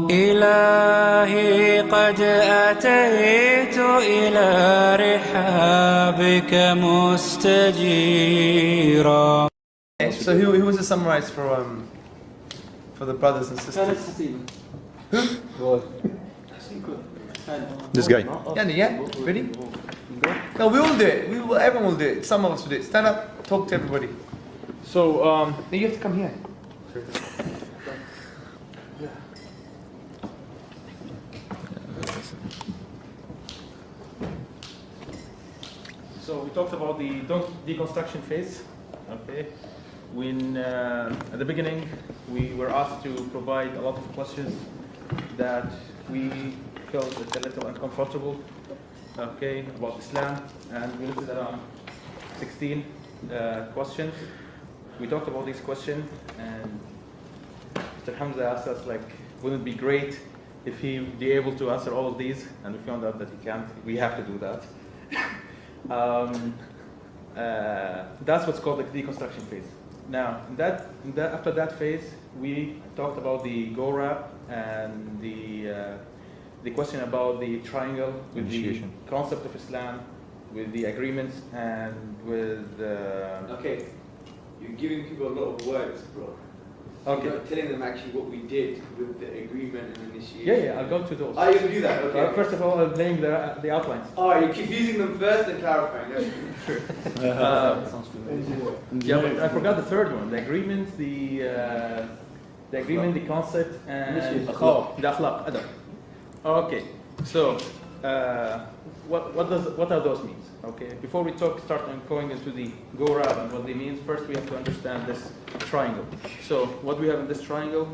إلهي قد أتيت إلى رحابك مستجيرا. So who was to summarize for the brothers and sisters? This guy. Yeah, ready? No, we all do it. Everyone will do it. Some of us will do it. Stand up, talk to everybody. So, no, you have to come here. So we talked about the deconstruction phase. Okay, when at the beginning we were asked to provide a lot of questions that we felt a little uncomfortable. Okay, about Islam, and we listed around 16 questions. We talked about these questions, and Mr. Hamza asked us, like, wouldn't it be great if he would be able to answer all of these? And we found out that he can't. We have to do that. That's what's called the deconstruction phase. Now, after that phase, we talked about the go wrap and the question about the triangle with initiation, the concept of Islam, with the agreements, and with Okay, you're giving people a lot of words, bro. Okay. You're not telling them actually what we did with the agreement and initiation. Yeah, I'll go to those. Oh, you can do that, okay. First of all, I'm laying the outlines. Oh, you're confusing them first and clarifying. That's Yeah, but I forgot the third one: the agreement, the concept, and the akhlaq, adab. Okay, so what are those means? Okay, before we start going into the go round and what they mean, first we have to understand this triangle. So what we have in this triangle,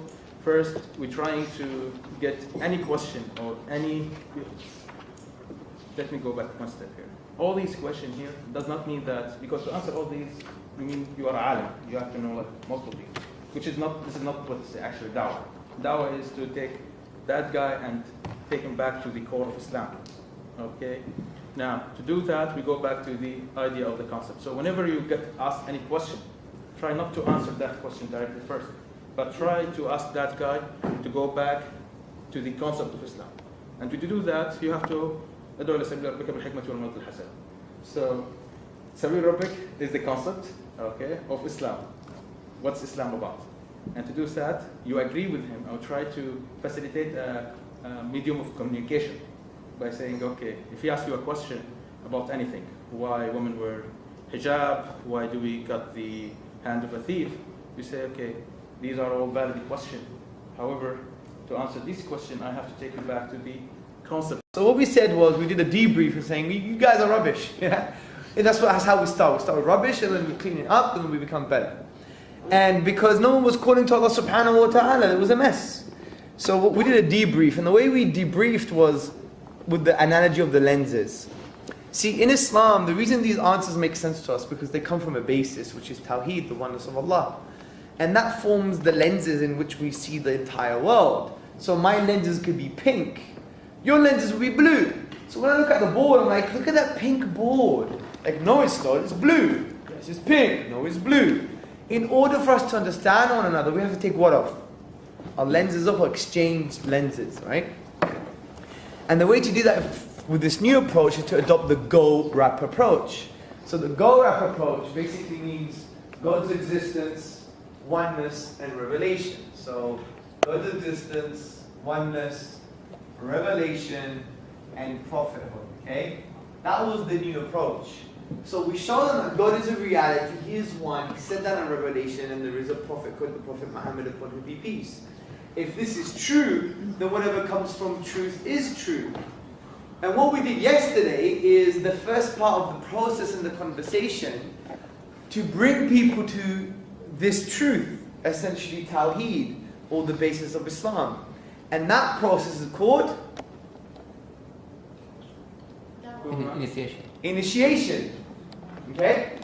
first we're trying to get any question or any. Let me go back one step here. All these questions here does not mean that, because to answer all these, you mean you are alim, you have to know like multiple things, which is not. This is not what's actually dawah. Dawah is to take that guy and take him back to the core of Islam. Okay. Now, to do that, we go back to the idea of the concept. So whenever you get asked any question, try not to answer that question directly first, but try to ask that guy to go back to the concept of Islam. And to do that, you have to So, Sabil Rabbik is the concept, okay, of Islam. What's Islam about? And to do that, you agree with him or try to facilitate a medium of communication by saying, okay, if he asks you a question about anything, why women wear hijab, why do we cut the hand of a thief, you say, okay, these are all valid questions. However, to answer this question, I have to take you back to the concept. So what we said was, we did a debrief and saying, you guys are rubbish. Yeah? And that's how we start. We start with rubbish, and then we clean it up, and then we become better. And because no one was calling to Allah subhanahu wa ta'ala, it was a mess. So we did a debrief, and the way we debriefed was with the analogy of the lenses. See, in Islam, the reason these answers make sense to us because they come from a basis, which is Tawheed, the oneness of Allah. And that forms the lenses in which we see the entire world. So my lenses could be pink, your lenses will be blue. So when I look at the board, I'm like, look at that pink board. Like, no it's not, it's blue. Yes, it's pink, no it's blue. In order for us to understand one another, we have to take what off? Our lenses off, or exchange lenses, right? And the way to do that with this new approach is to adopt the go-wrap approach. So the go-wrap approach basically means God's existence, oneness, and revelation. So God's existence, oneness, revelation, and prophethood, okay? That was the new approach. So we show them that God is a reality, He is one, He said that in Revelation, and there is a prophet called the Prophet Muhammad, upon whom be peace. If this is true, then whatever comes from truth is true. And what we did yesterday is the first part of the process in the conversation to bring people to this truth, essentially Tawheed, or the basis of Islam. And that process is called Initiation. Okay?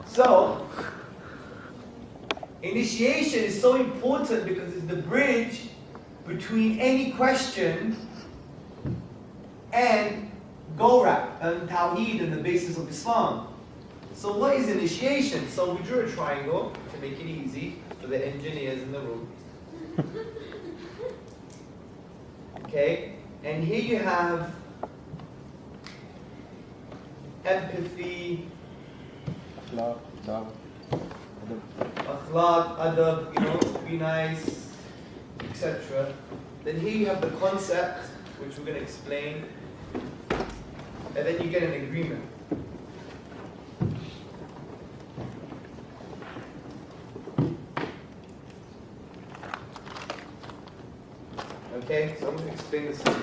So, initiation is so important because it's the bridge between any question and go-wrap and Tawheed and the basis of Islam. So what is initiation? So we drew a triangle to make it easy for the engineers in the room. Okay? And here you have empathy, akhlaq, adab, be nice, etc. Then here you have the concept, which we're going to explain, and then you get an agreement. Okay, so I'm going to explain this a bit.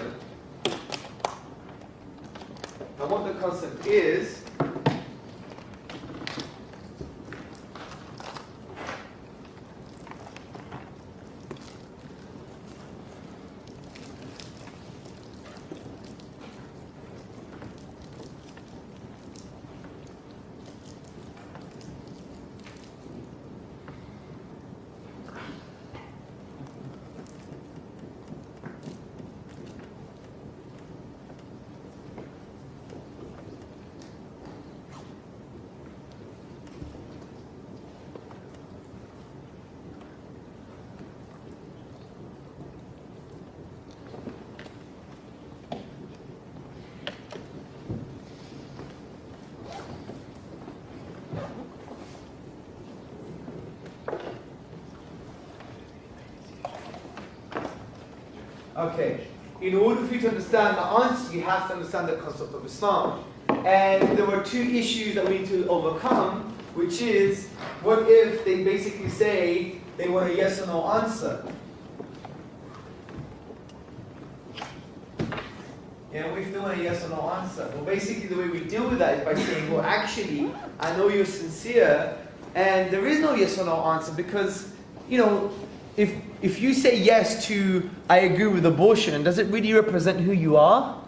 And what the concept is, okay, in order for you to understand the answer, you have to understand the concept of Islam. And there were two issues that we need to overcome, which is, what if they basically say they want a yes or no answer? Yeah, what if they want a yes or no answer? Well, basically the way we deal with that is by saying, well, actually, I know you're sincere, and there is no yes or no answer, because, if you say yes to, I agree with abortion, does it really represent who you are?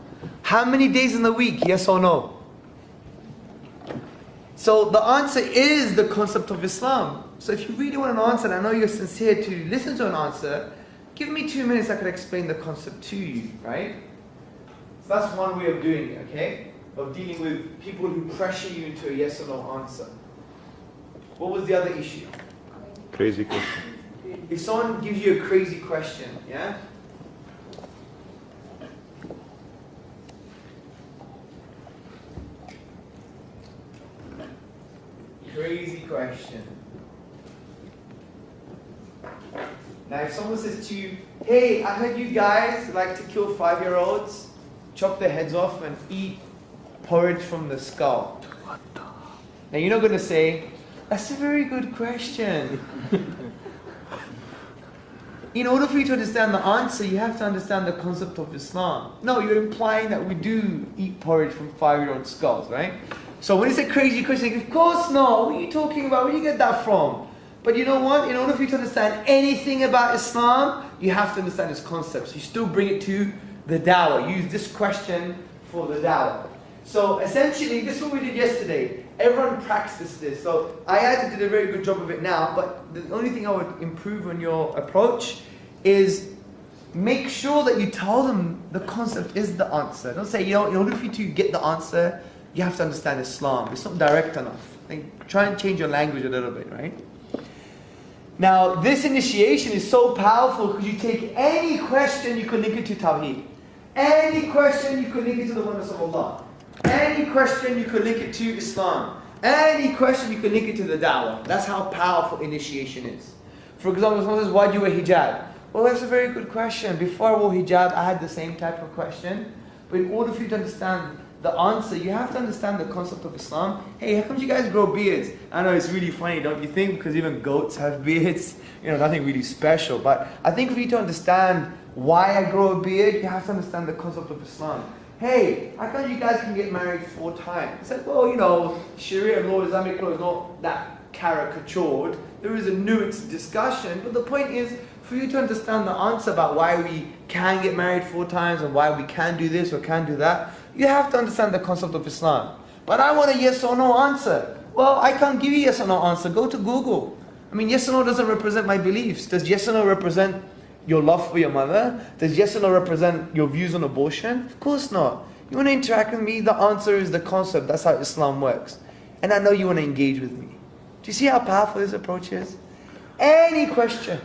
How many days in the week, yes or no? So the answer is the concept of Islam. So if you really want an answer, and I know you're sincere to listen to an answer, give me 2 minutes, I could explain the concept to you, right? So that's one way of doing it, okay? Of dealing with people who pressure you into a yes or no answer. What was the other issue? Crazy question. If someone gives you a crazy question, yeah? Crazy question. Now if someone says to you, hey, I heard you guys like to kill 5-year-olds, chop their heads off and eat porridge from the skull. Now you're not going to say, that's a very good question. In order for you to understand the answer, you have to understand the concept of Islam. No, you're implying that we do eat porridge from 5-year-old skulls, right? So when it's a crazy question, of course not. What are you talking about? Where do you get that from? But you know what? In order for you to understand anything about Islam, you have to understand its concepts. You still bring it to the Dawah. Use this question for the Dawah. So essentially, this is what we did yesterday. Everyone practiced this. So I did a very good job of it now, but the only thing I would improve on your approach is make sure that you tell them the concept is the answer. Don't say, in order for you to get the answer, you have to understand Islam. It's not direct enough. Try and change your language a little bit, right? Now, this initiation is so powerful because you take any question, you can link it to Tawheed. Any question, you can link it to the oneness of Allah. Any question, you could link it to Islam. Any question, you could link it to the Dawah. That's how powerful initiation is. For example, someone says, why do you wear hijab? Well, that's a very good question. Before I wore hijab, I had the same type of question. But in order for you to understand the answer, you have to understand the concept of Islam. Hey, how come you guys grow beards? I know it's really funny, don't you think? Because even goats have beards. Nothing really special. But I think for you to understand why I grow a beard, you have to understand the concept of Islam. Hey, how come you guys can get married 4 times? It's like, well, Sharia law, Islamic law is not that caricatured. There is a nuanced discussion. But the point is, for you to understand the answer about why we can get married 4 times and why we can do this or can do that, you have to understand the concept of Islam. But I want a yes or no answer. Well, I can't give you yes or no answer. Go to Google. Yes or no doesn't represent my beliefs. Does yes or no represent your love for your mother? Does yes or no represent your views on abortion? Of course not. You want to interact with me? The answer is the concept. That's how Islam works. And I know you want to engage with me. Do you see how powerful this approach is? Any question.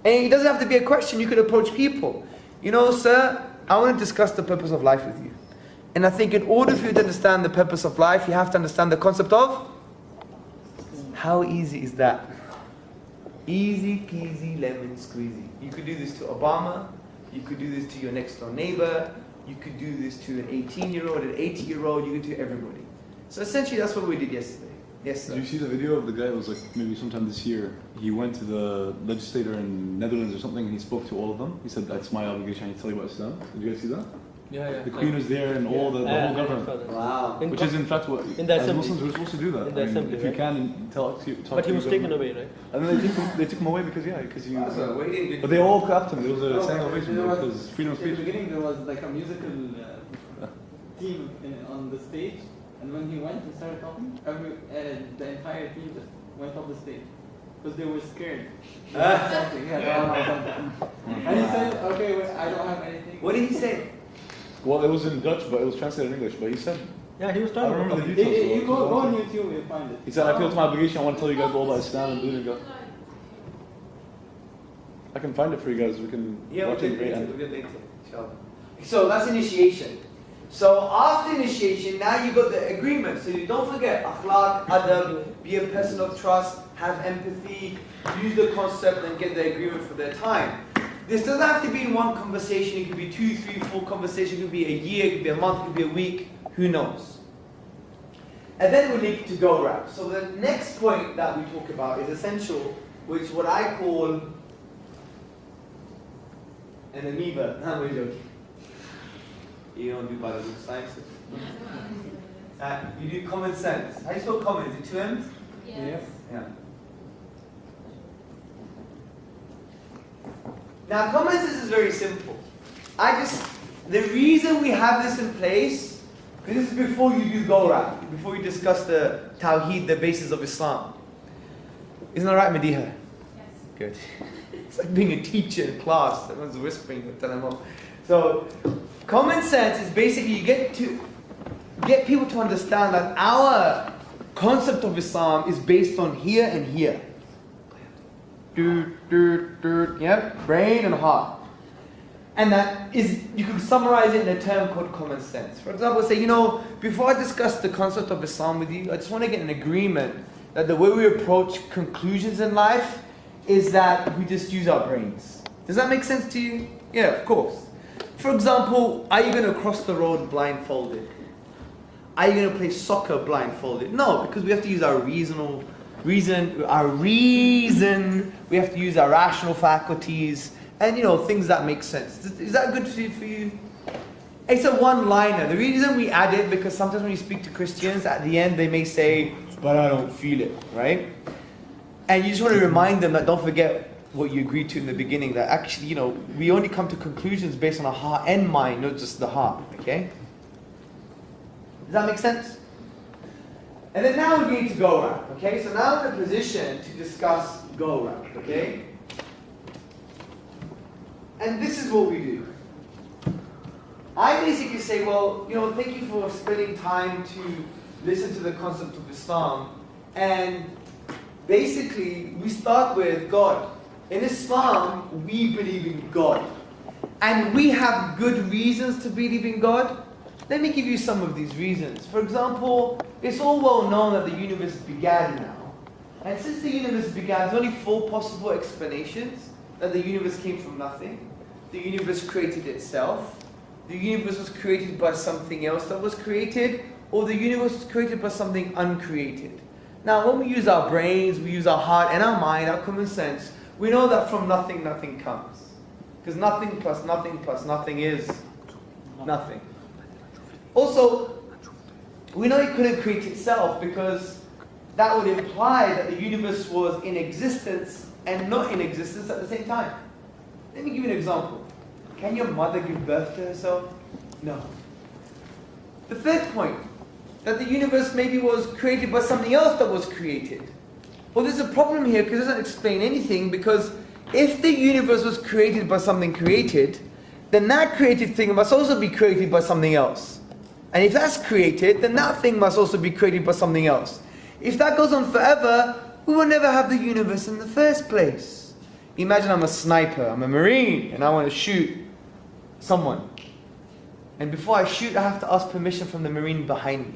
And it doesn't have to be a question. You could approach people. you know, sir, I want to discuss the purpose of life with you. And I think in order for you to understand the purpose of life, you have to understand the concept of, how easy is that? Easy peasy lemon squeezy. You could do this to Obama, you could do this to your next door neighbor, you could do this to an 18-year-old, an 80-year-old, you could do everybody. So essentially that's what we did yesterday. Yes, sir. Did you see the video of the guy that was like maybe sometime this year? He went to the legislator in Netherlands or something and he spoke to all of them. He said, that's my obligation, I need to tell you what Islam. Did you guys see that? Yeah. The Queen was there and all the whole government. Wow. Which is in fact what, in the as assembly. Muslims we're supposed to do that. In the assembly, if you right? can talk to But he was your taken government. away, right? And then they took him away because he So, what he didn't do- but they all clapped him. There was a No, standing ovation there was- because freedom of In the speech. beginning, there was like a musical team on the stage, and when he went and started talking, the entire team just went off the stage because they were scared. Something, yeah, and he said, "Okay, wait, I don't have anything." What did he say? Well, it was in Dutch, but it was translated in English. But he said, Yeah, he was I talking don't remember about the it. details. You go on YouTube, you'll find it. He said, I feel it's my obligation. I want to tell you guys all about Islam and believing God. I can find it for you guys. We can watch it. We'll get later. Inshallah. So that's initiation. So after initiation, now you got the agreement. So you don't forget, akhlaq, adab, be a person of trust, have empathy, use the concept and get the agreement for their time. This doesn't have to be in one conversation. It could be 2, 3, 4 conversations. It could be a year, it could be a month, it could be a week. Who knows? And then we leap to go wrap. So the next point that we talk about is essential, which is what I call an amoeba. No, we're joking. You don't do biological sciences. You do common sense. How do you spell common? Is it 2 M's? Yes. Yeah. Now, common sense is very simple. The reason we have this in place, because this is before you do Gorah, before you discuss the Tawheed, the basis of Islam. Isn't that right, Mediha? Yes. Good. It's like being a teacher in class. Everyone's whispering, but tell them all. So, common sense is basically you get people to understand that our concept of Islam is based on here and here. Yep, brain and heart. And that is, you can summarize it in a term called common sense. For example, say, before I discuss the concept of Islam with you, I just want to get an agreement that the way we approach conclusions in life is that we just use our brains. Does that make sense to you? Yeah, of course. For example, are you going to cross the road blindfolded? Are you going to play soccer blindfolded? No, because we have to use our reason. We have to use our rational faculties, and things that make sense. Is that good for you? It's a one-liner. The reason we add it, because sometimes when you speak to Christians, at the end they may say, but I don't feel it, right? And you just want to remind them that don't forget what you agreed to in the beginning, that actually, we only come to conclusions based on our heart and mind, not just the heart, okay? Does that make sense? And then now we're going to go wrap, okay? So now we're in a position to discuss go wrap, okay? And this is what we do. I basically say, well, thank you for spending time to listen to the concept of Islam. And basically, we start with God. In Islam, we believe in God. And we have good reasons to believe in God. Let me give you some of these reasons. For example, it's all well known that the universe began now. And since the universe began, there's only 4 possible explanations. That the universe came from nothing. The universe created itself. The universe was created by something else that was created. Or the universe was created by something uncreated. Now, when we use our brains, we use our heart and our mind, our common sense, we know that from nothing, nothing comes. Because nothing plus nothing is nothing. Also, we know it couldn't create itself because that would imply that the universe was in existence and not in existence at the same time. Let me give you an example. Can your mother give birth to herself? No. The third point, that the universe maybe was created by something else that was created. Well, there's a problem here because it doesn't explain anything, because if the universe was created by something created, then that created thing must also be created by something else. And if that's created, then that thing must also be created by something else. If that goes on forever, we will never have the universe in the first place. Imagine I'm a sniper, I'm a marine, and I want to shoot someone. And before I shoot, I have to ask permission from the Marine behind me.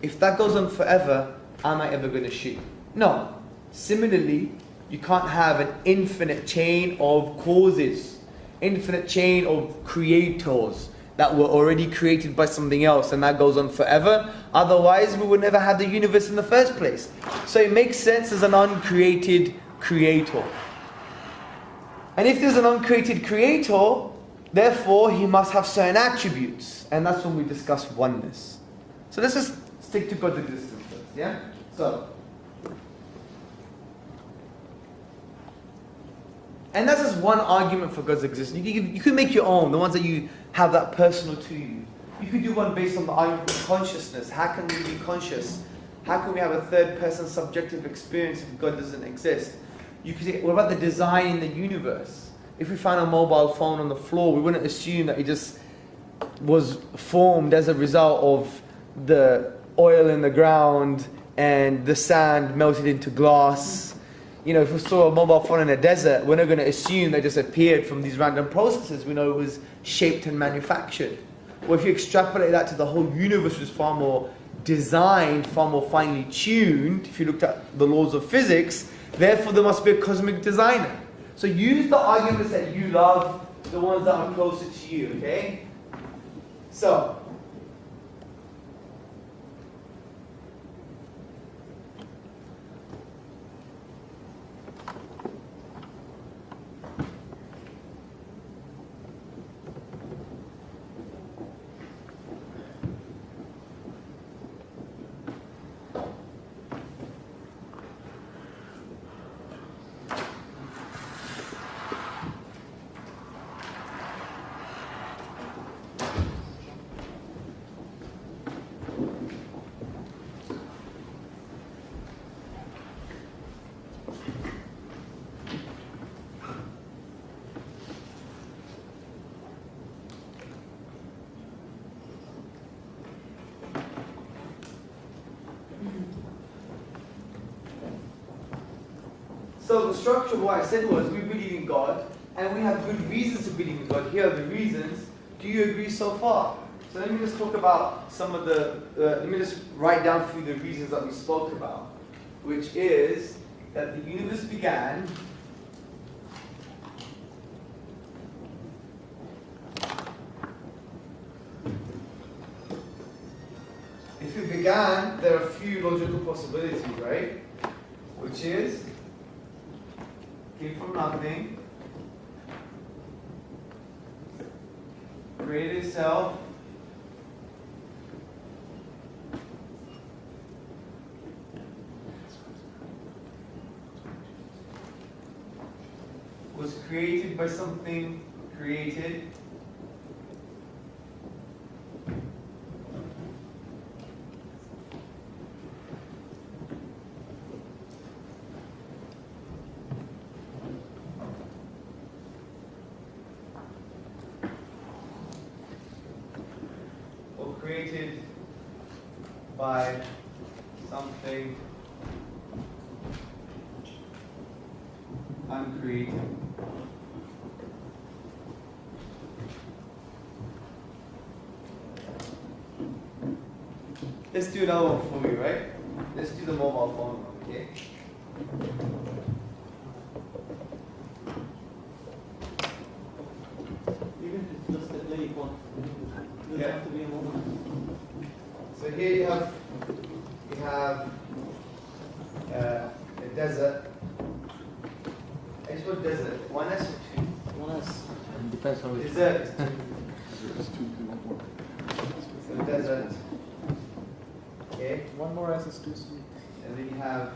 If that goes on forever, am I ever going to shoot? No. Similarly, you can't have an infinite chain of causes, infinite chain of creators that were already created by something else, and that goes on forever. Otherwise, we would never have the universe in the first place. So it makes sense as an uncreated creator. And if there's an uncreated creator, therefore he must have certain attributes. And that's when we discuss oneness. So let's just stick to God's existence first, yeah? So, and that's just one argument for God's existence. You could make your own, the ones that you have that personal to you. You could do one based on the argument of consciousness. How can we be conscious? How can we have a third person subjective experience if God doesn't exist? You could say, what about the design in the universe? If we found a mobile phone on the floor, we wouldn't assume that it just was formed as a result of the oil in the ground and the sand melted into glass. You know, if we saw a mobile phone in a desert, we're not going to assume they just appeared from these random processes. We know it was shaped and manufactured. Or if you extrapolate that to the whole universe, which is far more designed, far more finely tuned, if you looked at the laws of physics, therefore there must be a cosmic designer. So use the arguments that you love, the ones that are closer to you, okay? So, So the structure of what I said was, we believe in God, and we have good reasons to believe in God. Here are the reasons. Do you agree so far? So let me just talk about some of the, let me just write down through the reasons that we spoke about, which is that the universe began if it began, there are a few logical possibilities, right? Which is, came from nothing, created itself, was created by something created, created by something uncreated. Let's do another one for you, right? Let's do the mobile phone one, okay? Even if it's just a play phone, it doesn't have to be a mobile. So here you have a desert. I just want desert. 1S or 2? 1S. Depends on which. Desert. There's two, more. So desert. Okay. One more S is too sweet. And then you have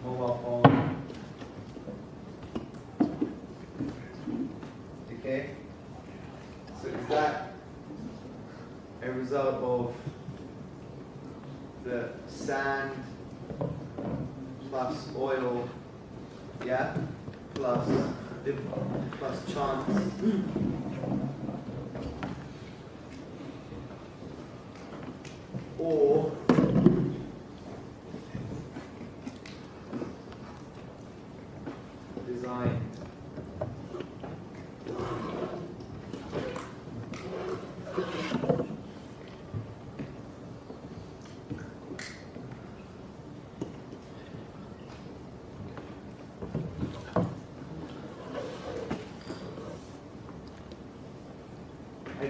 mobile phone. Okay. So is that a result of the sand plus oil, yeah, plus chance, or design?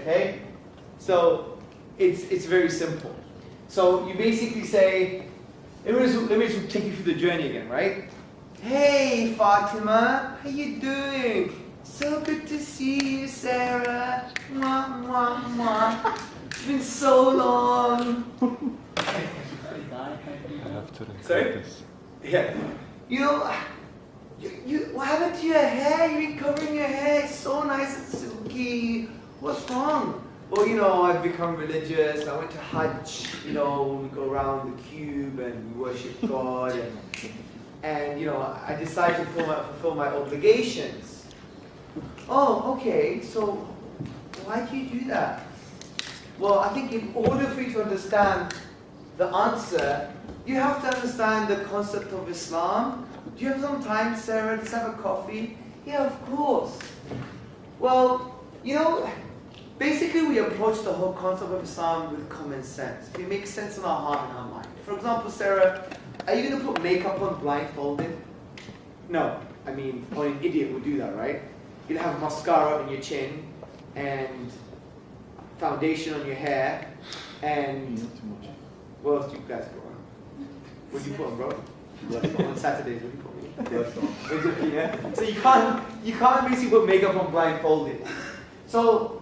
Okay? So it's very simple. So you basically say, let me just take you through the journey again, right? Hey Fatima, how you doing? So good to see you, Sarah. Mwah, mwah, mwah. It's been so long. Sorry? Yeah. You know, what happened to your hair? You've been covering your hair. It's so nice and silky. What's wrong? Well, you know, I've become religious. I went to Hajj. You know, we go around the cube and we worship God. And you know, I decided to fulfill my obligations. Oh, okay. So, why do you do that? Well, I think in order for you to understand the answer, you have to understand the concept of Islam. Do you have some time, Sarah? Let's have a coffee. Yeah, of course. Well, you know, basically we approach the whole concept of Islam with common sense. It makes sense in our heart and our mind. For example, Sarah, are you going to put makeup on blindfolded? No. I mean, only an idiot would do that, right? You'll have mascara on your chin and foundation on your hair and what else do you guys put on? What do you put on, bro? On Saturdays, what do you put on? Yeah? So you can't basically put makeup on blindfolded. So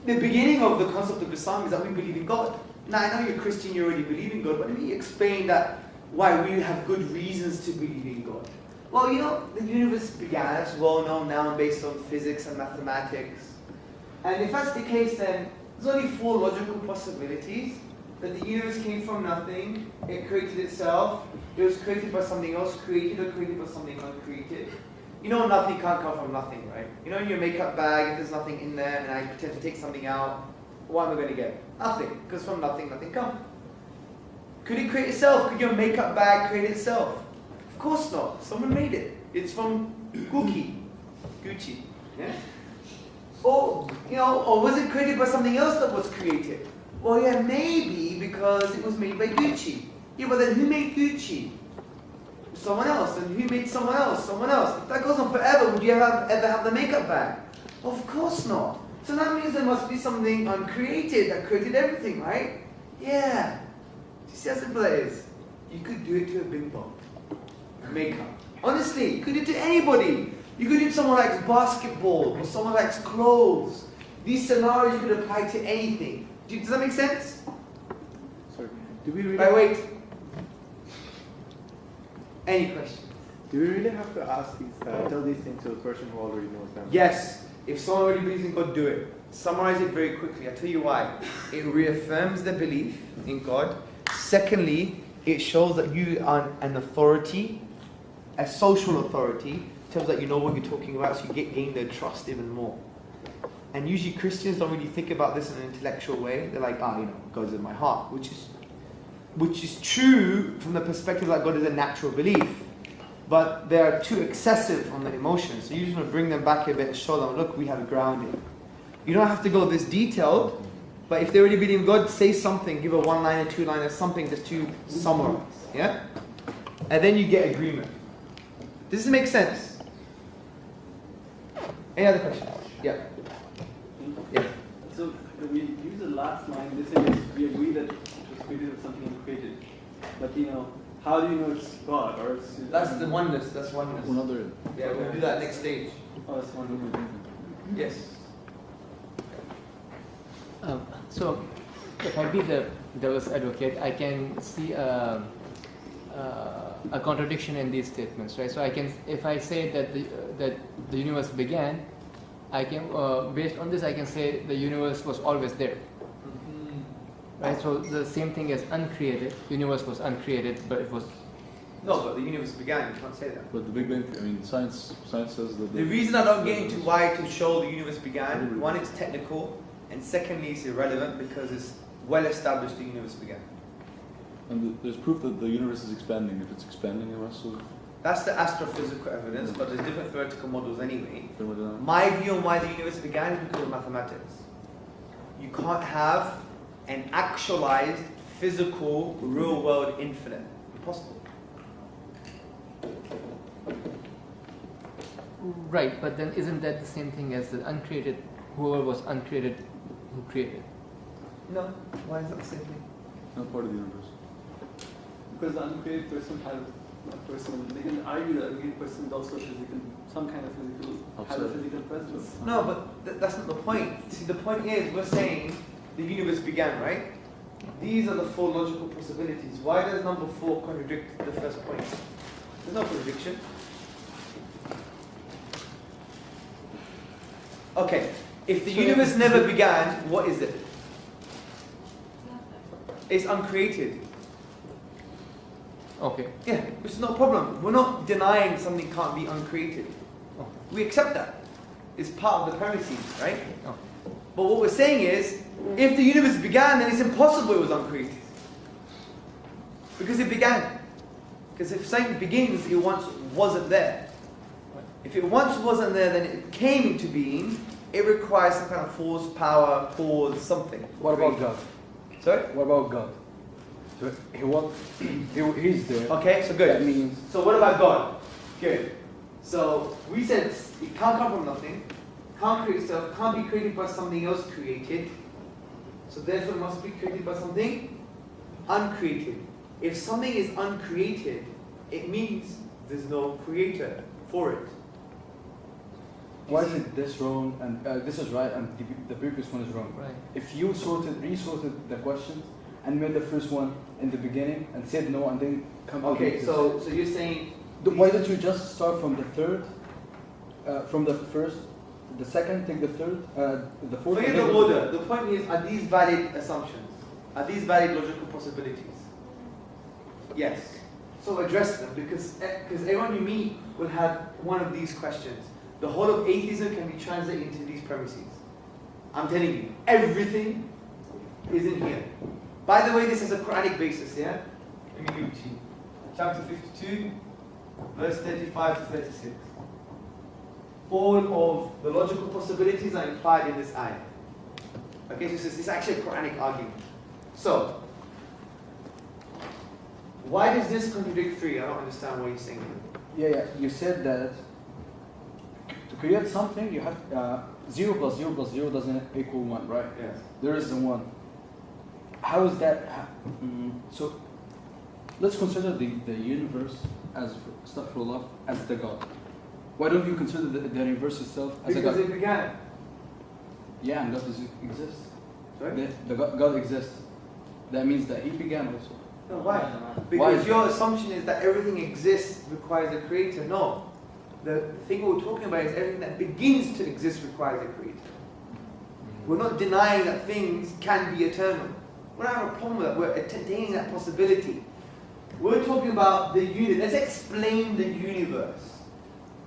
the beginning of the concept of Islam is that we believe in God. Now I know you're Christian, you already believe in God, but let me explain that why we have good reasons to believe in God. Well, you know, the universe began, it's well known now based on physics and mathematics. And if that's the case, then there's only 4 logical possibilities. That the universe came from nothing, it created itself, it was created by something else created, or created by something uncreated. You know nothing can't come from nothing, right? You know in your makeup bag, if there's nothing in there and I pretend to take something out, what am I going to get? Nothing, because from nothing, nothing comes. Could it create itself? Could your makeup bag create itself? Of course not. Someone made it. It's from Gucci. Yeah? Or, you know, or was it created by something else that was created? Well, yeah, maybe because it was made by Gucci. Yeah, but then who made Gucci? Someone else. And who made someone else? Someone else. If that goes on forever, would you ever have the makeup bag? Of course not. So that means there must be something uncreated that created everything, right? Yeah. Do you see how simple that is? You could do it to a bing bong. Makeup. Honestly, you could do it to anybody. You could do it to someone who likes basketball or someone who likes clothes. These scenarios you could apply to anything. Does that make sense? Sorry. Do we really? Wait. Any questions? Do we really have to ask tell these things to a person who already knows them? Yes. If someone already believes in God, do it. Summarize it very quickly. I'll tell you why. It reaffirms the belief in God. Secondly, it shows that you are an authority, a social authority. It tells that you know what you're talking about, so you gain their trust even more. And usually Christians don't really think about this in an intellectual way. They're like, you know, God's in my heart, which is true from the perspective that God is a natural belief. But they are too excessive on the emotions. So you just want to bring them back a bit and show them, look, we have grounding. You don't have to go this detailed, but if they already believe in God, say something, give a 1-liner, 2-liner, something just to summarize. Yeah? And then you get agreement. Does this make sense? Any other questions? Yeah. Yeah. So we use the last line. They say we agree that it was created with something uncreated. But you know, how do you know it's God or it's? That's the oneness. That's oneness. Another. Yeah, we'll do that next stage. Oh, that's wonderful. Yes. So, if I be the devil's advocate, I can see a contradiction in these statements, right? So I can, if I say that the universe began, I can, based on this, I can say the universe was always there, right? So the same thing as uncreated. Universe was uncreated, but it was. No, but the universe began. You can't say that. But the Big Bang, I mean, science says that. The reason I don't get into why to show the universe began, one, it's technical, and secondly, it's irrelevant because it's well established the universe began. And there's proof that the universe is expanding. If it's expanding, it must have. That's the astrophysical evidence, but there's different theoretical models anyway. Thermodynamics. My view on why the universe began is because of mathematics. You can't have an actualized, physical, real-world infinite. Impossible. Right, but then isn't that the same thing as the uncreated whoever was uncreated, who created. No. Why is that the same thing? Not part of the universe. Because the uncreated person has a person. They can argue that the uncreated person is also physical, some kind of physical, has a physical presence. No, but that's not the point. See, the point is we're saying the universe began, right? These are the 4 logical possibilities. Why does number 4 contradict the first point? There's no contradiction. Okay, if the universe never began, what is it? It's uncreated. Okay. Yeah, which is no problem. We're not denying something can't be uncreated. We accept that. It's part of the premises, right? Oh. But what we're saying is, if the universe began, then it's impossible it was uncreated. Because it began. Because if something begins, it once wasn't there. If it once wasn't there, then it came into being. It requires some kind of force, power, cause, something. What about God? Sorry? What about God? So he's there. Okay, so good. That means So what about God? Good. So we said it can't come from nothing, can't create itself, can't be created by something else created. So therefore it must be created by something uncreated. If something is uncreated, it means there's no creator for it. why is it this wrong and this is right and the previous one is wrong? Right. If you resorted the questions and made the first one in the beginning and said no and then come out. Okay, so you're saying why don't you just start from the third, from the first, the second, take the third, the fourth. forget the order. The point is, are these valid assumptions? Are these valid logical possibilities? Yes. So address them because everyone you meet will have one of these questions. The whole of atheism can be translated into these premises. I'm telling you, everything is in here. By the way, this is a Quranic basis, yeah? Let me give it to you. Chapter 52, verse 35 to 36. All of the logical possibilities are implied in this ayah. Okay, so this is actually a Quranic argument. So, why does this contradict 3? I don't understand what you're saying. Yeah, you said that to create something you have 0 plus 0 plus 0 doesn't equal 1, right? Yes. There is a 1. How is that? So let's consider the universe as astaghfirullah as the God. Why don't you consider the universe itself as Because a God? it began. Yeah, and God doesn't exist. Sorry? The God exists. That means that He began also. No, why? Why Because is your that? assumption is that everything exists requires a creator. No. The thing we're talking about is everything that begins to exist requires a creator. We're not denying that things can be eternal. We don't have a problem with that. We're entertaining that possibility. We're talking about the universe. Let's explain the universe.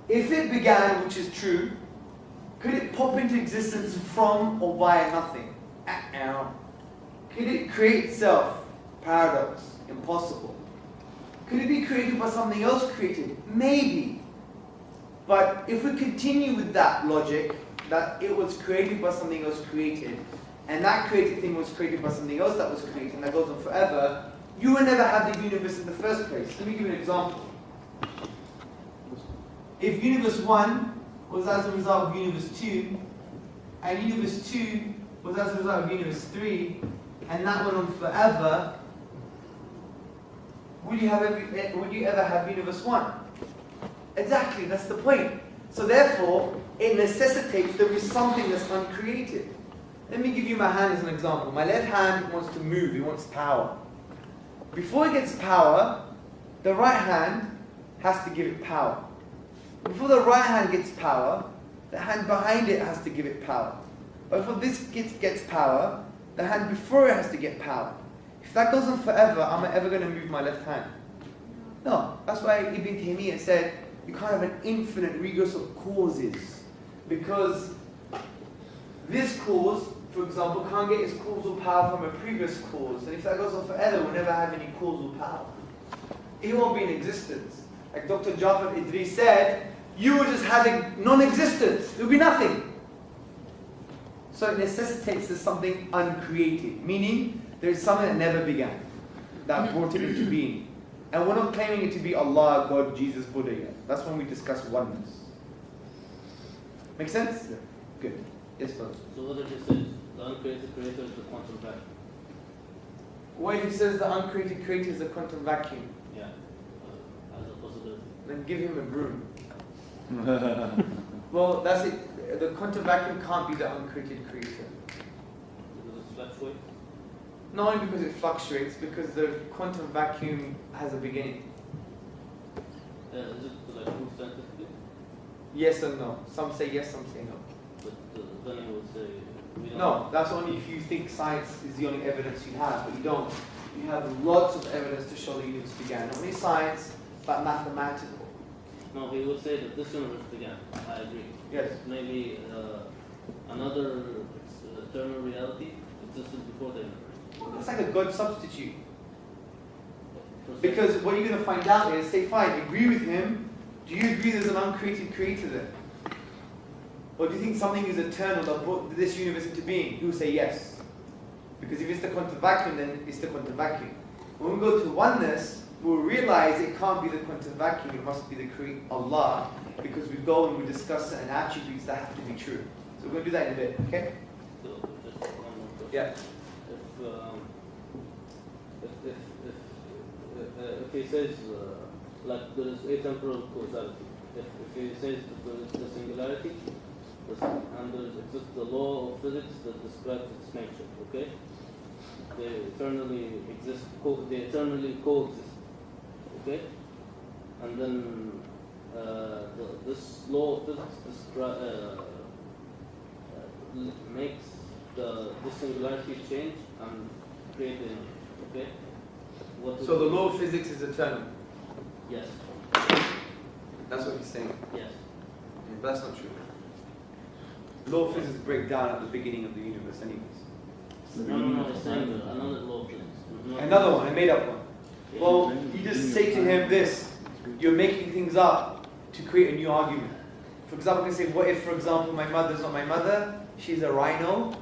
If it began, which is true, could it pop into existence from or via nothing? Could it create itself? Paradox. Impossible. Could it be created by something else created? Maybe. But if we continue with that logic, that it was created by something else created, and that created thing was created by something else that was created, and that goes on forever, you will never have the universe in the first place. Let me give you an example. If universe 1 was as a result of universe 2, and universe 2 was as a result of universe 3, and that went on forever, would you ever have universe 1? Exactly, that's the point. So therefore, it necessitates there is something that's uncreated. Let me give you my hand as an example. My left hand wants to move, it wants power. Before it gets power, the right hand has to give it power. Before the right hand gets power, the hand behind it has to give it power. But before this gets power, the hand before it has to get power. If that goes on forever, am I ever going to move my left hand? No. That's why Ibn Taymiyyah said, you can't have an infinite regress of causes. Because this cause, for example, can't get its causal power from a previous cause. And if that goes on forever, we'll never have any causal power. It won't be in existence. Like Dr. Jafar Idris said, you will just have a non-existence. There will be nothing. So it necessitates there's something uncreated. Meaning, there is something that never began. That brought it into being. And we're not claiming it to be Allah, God, Jesus, Buddha yet. That's when we discuss oneness. Make sense? Yeah. Good. Yes, brother. So what if he says the uncreated creator is the quantum vacuum? What if he says the uncreated creator is a quantum vacuum? Yeah, as a possibility. Then give him a broom. Well, that's it. The quantum vacuum can't be the uncreated creator. Because it fluctuates? Not only because it fluctuates, because the quantum vacuum has a beginning. Is it like proof scientifically? Yes and no. Some say yes, some say no. But then I would say we don't. No, that's only if you think science is the only evidence you have, but you don't. You have lots of evidence to show the universe began. Not only science, but mathematical. No, he would say that this universe began. I agree. Yes. Maybe another eternal reality existed before the universe. It's like a God substitute. Because what you're going to find out is, say fine, agree with him, do you agree there's an uncreated creator then? Or do you think something is eternal that brought this universe into being? He will say yes. Because if it's the quantum vacuum, then it's the quantum vacuum. When we go to oneness, we'll realize it can't be the quantum vacuum, it must be the creator, Allah, because we go and we discuss certain attributes that have to be true. So we're going to do that in a bit, okay? So just one more question. Yeah. If he says like there is atemporal causality, if he says that there is the singularity, and there exists the law of physics that describes its nature, okay? They eternally exist, they eternally coexist, okay? And then this law of physics makes the singularity change and create the image, okay? So the law of physics is eternal. Yes. That's what he's saying. Yes. Yeah, but that's not true. Law of physics break down at the beginning of the universe anyways. No, it's saying another law of physics. Another one, a made up one. Well, you just say to him this, you're making things up to create a new argument. For example, you can say, what if, for example, my mother's not my mother, she's a rhino,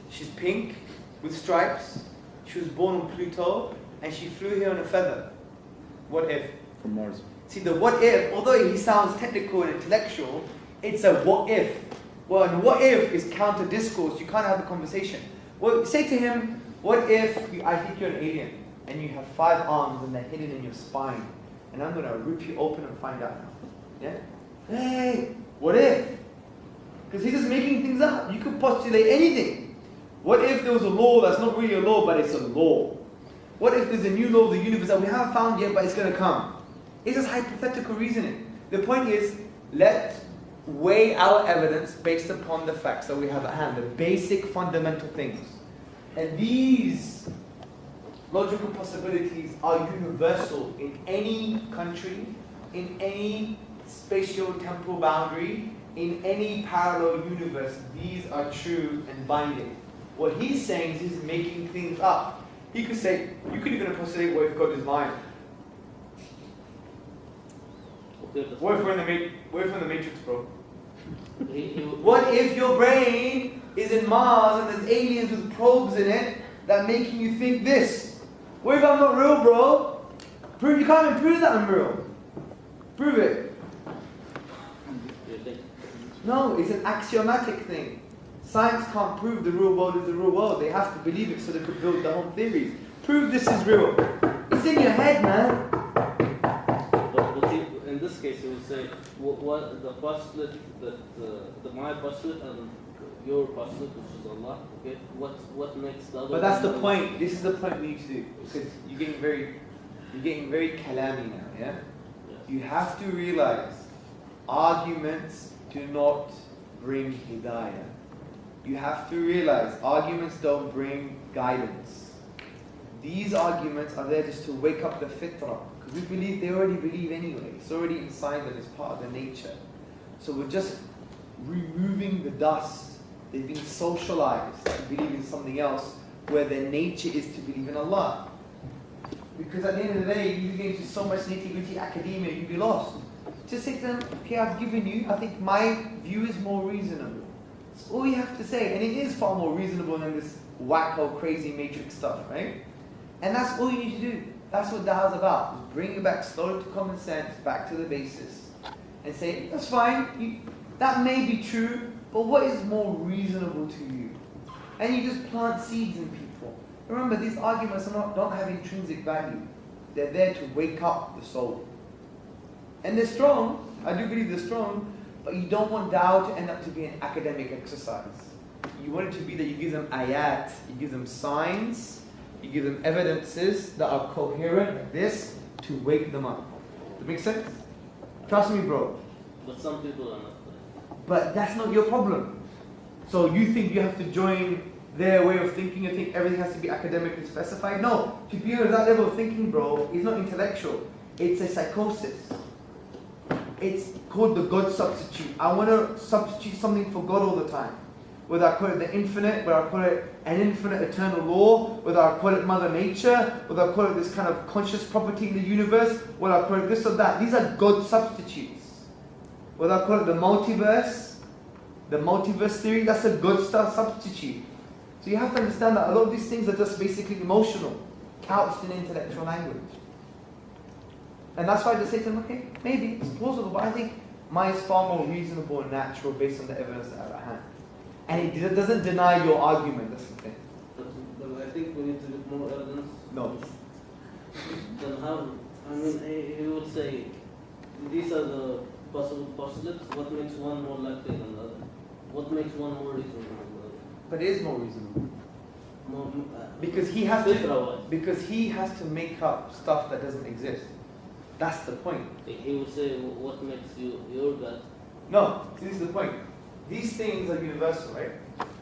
she's pink, with stripes, she was born on Pluto, and she flew here on a feather. What if? From Mars. See, the what if, although he sounds technical and intellectual, it's a what if. Well, and what if is counter discourse. You can't have a conversation. Well, say to him, what if I think you're an alien and you have 5 arms and they're hidden in your spine, and I'm going to rip you open and find out now. Yeah? Hey, what if? Because he's just making things up. You could postulate anything. What if there was a law that's not really a law, but it's a law? What if there's a new law of the universe that we haven't found yet, but it's going to come? It's just hypothetical reasoning. The point is, let's weigh our evidence based upon the facts that we have at hand, the basic fundamental things. And these logical possibilities are universal in any country, in any spatio-temporal boundary, in any parallel universe. These are true and binding. What he's saying is he's making things up. He could say, you could even postulate, what if God is lying? What if we're in the Matrix, bro? What if your brain is in Mars and there's aliens with probes in it that making you think this? What if I'm not real, bro? You can't even prove that I'm real. Prove it. No, it's an axiomatic thing. Science can't prove the real world is the real world. They have to believe it so they could build their own theories. Prove this is real. It's in your head, man. But see, in this case, he would say, what the postulate that my postulate and your postulate, which is Allah, okay? What makes the other? But that's the point. This is the point we need to do, because you're getting very kalami now. Yeah. Yes. You have to realize, arguments do not bring hidayah. You have to realize, arguments don't bring guidance. These arguments are there just to wake up the fitrah. Because we believe, they already believe anyway. It's already inside them, it's part of their nature. So we're just removing the dust. They've been socialized to believe in something else, where their nature is to believe in Allah. Because at the end of the day, you get into so much nitty-gritty academia, you'll be lost. Just say to them, okay, I've given you, I think my view is more reasonable. That's all you have to say, and it is far more reasonable than this wacko, crazy matrix stuff, right? And that's all you need to do. That's what Dawah is about. Just bring it back slowly to common sense, back to the basis, and say, that's fine, that may be true, but what is more reasonable to you? And you just plant seeds in people. Remember, these arguments don't have intrinsic value. They're there to wake up the soul. And they're strong. I do believe they're strong, but you don't want dawah to end up to be an academic exercise. You want it to be that you give them ayat, you give them signs, you give them evidences that are coherent like this to wake them up. Does that make sense? Trust me, bro. But some people are not. But that's not your problem. So you think you have to join their way of thinking and think everything has to be academically specified? No. To be at that level of thinking, bro, is not intellectual. It's a psychosis. It's called the God substitute. I want to substitute something for God all the time. Whether I call it the infinite, whether I call it an infinite eternal law, whether I call it Mother Nature, whether I call it this kind of conscious property in the universe, whether I call it this or that. These are God substitutes. Whether I call it the multiverse theory, that's a God substitute. So you have to understand that a lot of these things are just basically emotional, couched in intellectual language. And that's why I just say to them, okay, maybe it's plausible, but I think mine is far more reasonable and natural based on the evidence that I have at hand. And it doesn't deny your argument, that's the thing. But I think we need to look more evidence. No. Then how, I mean, he would say, these are the possible postulates. What makes one more likely than the other? What makes one more reasonable than the other? But it is more reasonable. More, because he has to make up stuff that doesn't exist. That's the point. He would say, what makes you your God? No, this is the point. These things are universal, right?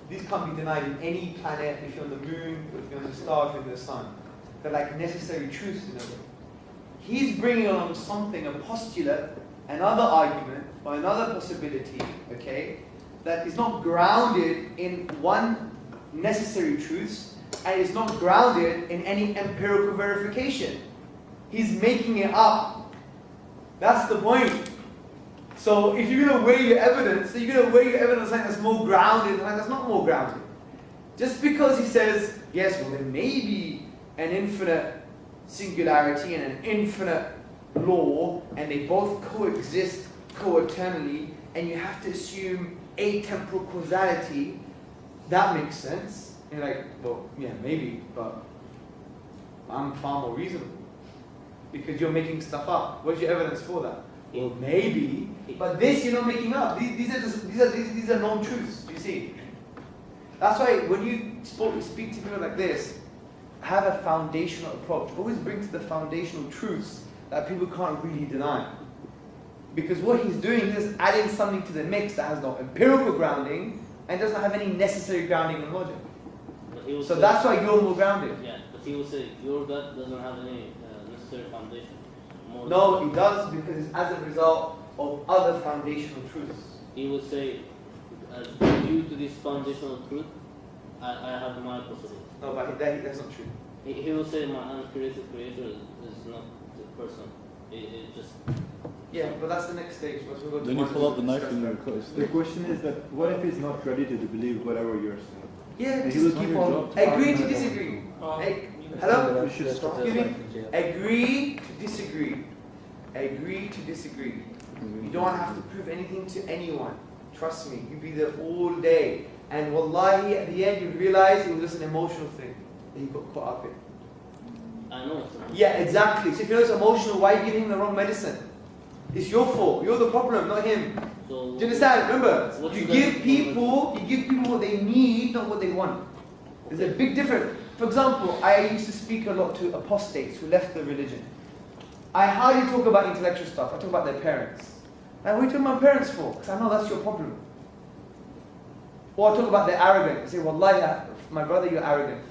These can't be denied in any planet, if you're on the moon, if you're on the star, if you're in the sun. They're like necessary truths in a way. He's bringing along something, a postulate, another argument, or another possibility, okay, that is not grounded in one necessary truth, and is not grounded in any empirical verification. He's making it up. That's the point. So if you're going to weigh your evidence, so you're going to weigh your evidence like that's more grounded, like that's not more grounded. Just because he says, yes, well there may be an infinite singularity and an infinite law, and they both coexist co-eternally, and you have to assume atemporal causality, that makes sense. And you're like, well, yeah, maybe, but I'm far more reasonable. Because you're making stuff up. What's your evidence for that? Well, maybe, but this you're not making up. These are known truths. You see, that's why when you speak to people like this, have a foundational approach. Always bring to the foundational truths that people can't really deny. Because what he's doing is adding something to the mix that has no empirical grounding and doesn't have any necessary grounding in logic. So that's why you're more grounded. Yeah, but he will say your God doesn't have any necessary foundation. No, he does, because it's as a result of other foundational truths. He would say, due to this foundational truth, I have my possibility. No, but that's not true. He will say my uncreated creator is not the person. It just... Yeah, but that's the next stage. Then you pull out the knife and you're close. The question is that what if he's not ready to believe whatever you're saying? Yeah, he will just keep on. Agree to disagree. Hello? You should stop. Excuse me? Agree to disagree. Agree to disagree. You don't have to prove anything to anyone. Trust me, you'll be there all day. And wallahi, at the end, you realize it was just an emotional thing that you got caught up in. I know. Yeah, exactly. So if you know it's emotional, why are you giving him the wrong medicine? It's your fault. You're the problem, not him. So do you understand? Remember, you give people what they need, not what they want. There's a big difference. For example, I used to speak a lot to apostates who left the religion. I hardly talk about intellectual stuff. I talk about their parents. And what are you talking about parents for? Because I know that's your problem. Or I talk about their arrogance. I say, wallahi, my brother, you're arrogant.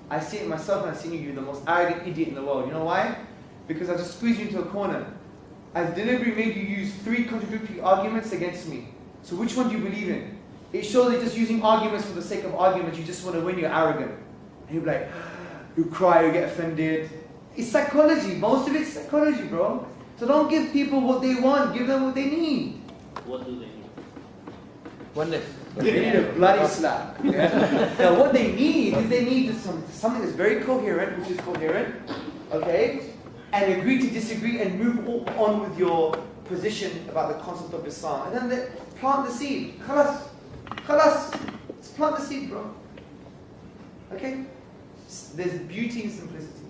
I see it myself and I've seen you, you're the most arrogant idiot in the world. You know why? Because I just squeezed you into a corner. I've deliberately made you use 3 contradictory arguments against me. So which one do you believe in? It shows that just using arguments for the sake of arguments, you just want to win, you're arrogant. And you'll be like, you cry, you get offended. It's psychology. Most of it's psychology, bro. So don't give people what they want, give them what they need. What do they need? Oneness. They need a bloody slap. Yeah? Now what they need is they need something that's very coherent, which is coherent, okay? And agree to disagree and move on with your position about the concept of Islam. And then they plant the seed. Khalas. Khalas, just plant the seed, bro. Okay? There's beauty in simplicity.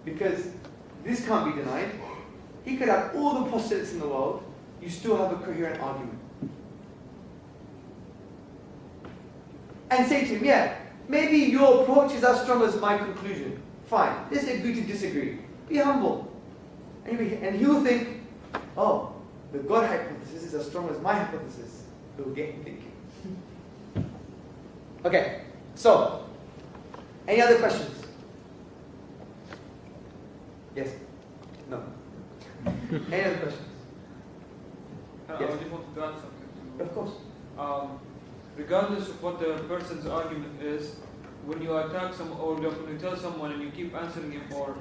Because this can't be denied. He could have all the postulates in the world, you still have a coherent argument. And say to him, yeah, maybe your approach is as strong as my conclusion. Fine, let's agree to disagree. Be humble. And he'll think, oh, the God hypothesis is as strong as my hypothesis. He'll get him thinking. Okay, so, any other questions? Yes? No? Any other questions? I Yes. just want to add something. Of course. Regardless of what the person's argument is, when you attack someone or when you tell someone and you keep answering him or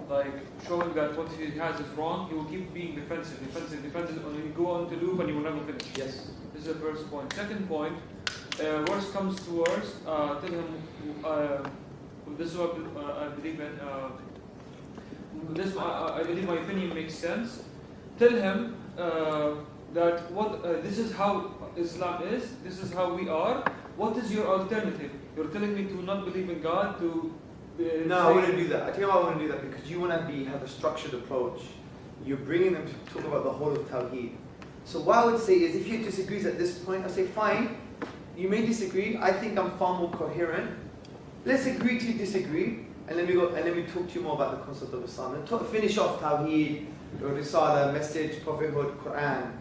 like showing that what he has is wrong, he will keep being defensive, and you go on to loop and you will never finish. Yes. This is the first point. Second point, worst comes to worst, tell him, this is what I believe in, I believe my opinion makes sense. Tell him that this is how Islam is, this is how we are. What is your alternative? You're telling me to not believe in God, to... No, I wouldn't do that. I tell you why I wouldn't do that, because you want to have a structured approach. You're bringing them to talk about the whole of Tawheed. So what I would say is, if he disagrees at this point, I'll say, fine, you may disagree, I think I'm far more coherent. Let's agree to disagree, and let me talk to you more about the concept of Islam. And finish off Tawheed, Risala, message, prophethood, Quran.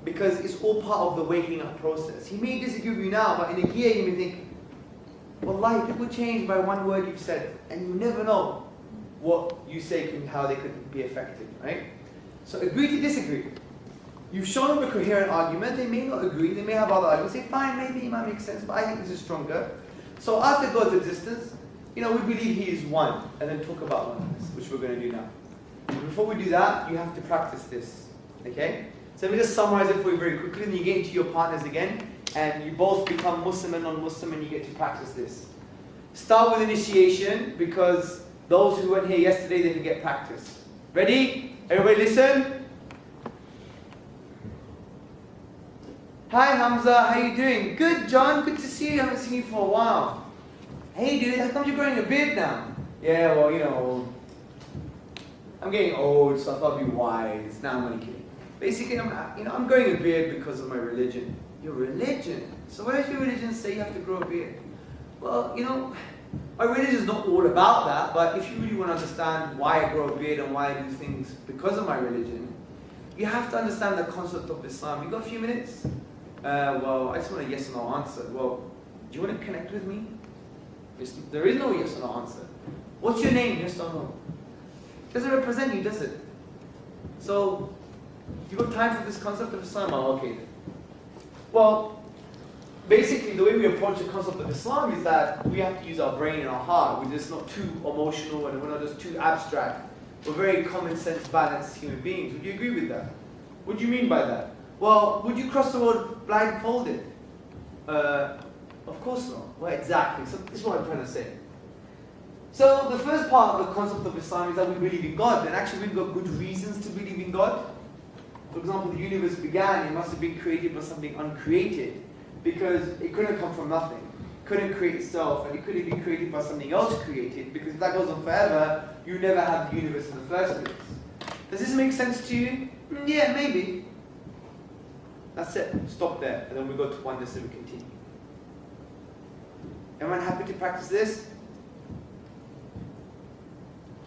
Because it's all part of the waking up process. He may disagree with you now, but in a year you may think, wallahi, people change by one word you've said, and you never know what you say and how they could be affected, right? So agree to disagree. You've shown them a coherent argument, they may not agree, they may have other arguments, say fine, maybe it might make sense, but I think this is stronger. So after God's existence, we believe He is one, and then talk about oneness, which we're going to do now. Before we do that, you have to practice this, okay? So let me just summarize it for you very quickly, and then you get into your partners again, and you both become Muslim and non-Muslim, and you get to practice this. Start with initiation, because those who weren't here yesterday, they can get practice. Ready? Everybody listen. Hi Hamza, how you doing? Good, John, good to see you. I haven't seen you for a while. Hey dude, how come you're growing a beard now? Yeah, well, I'm getting old, so I thought I'd be wise. Now I'm only kidding. Basically, I'm growing a beard because of my religion. Your religion? So where does your religion say you have to grow a beard? Well, my religion is not all about that, but if you really want to understand why I grow a beard and why I do things because of my religion, you have to understand the concept of Islam. You got a few minutes? Well, I just want a yes or no answer. Well, do you want to connect with me? There is no yes or no answer. What's your name? Yes or no? Doesn't represent you, does it? So, you got time for this concept of Islam? Oh, okay. Well, basically the way we approach the concept of Islam is that we have to use our brain and our heart. We're just not too emotional and we're not just too abstract. We're very common sense, balanced human beings. Would you agree with that? What do you mean by that? Well, would you cross the road blindfolded? Of course not. Well, exactly. So this is what I'm trying to say. So the first part of the concept of Islam is that we believe in God, and actually we've got good reasons to believe in God. For example, the universe began, it must have been created by something uncreated, because it couldn't come from nothing. It couldn't create itself, and it couldn't be created by something else created, because if that goes on forever, you never have the universe in the first place. Does this make sense to you? Yeah, maybe. That's it. Stop there, and then we go to oneness and we continue. Everyone happy to practice this?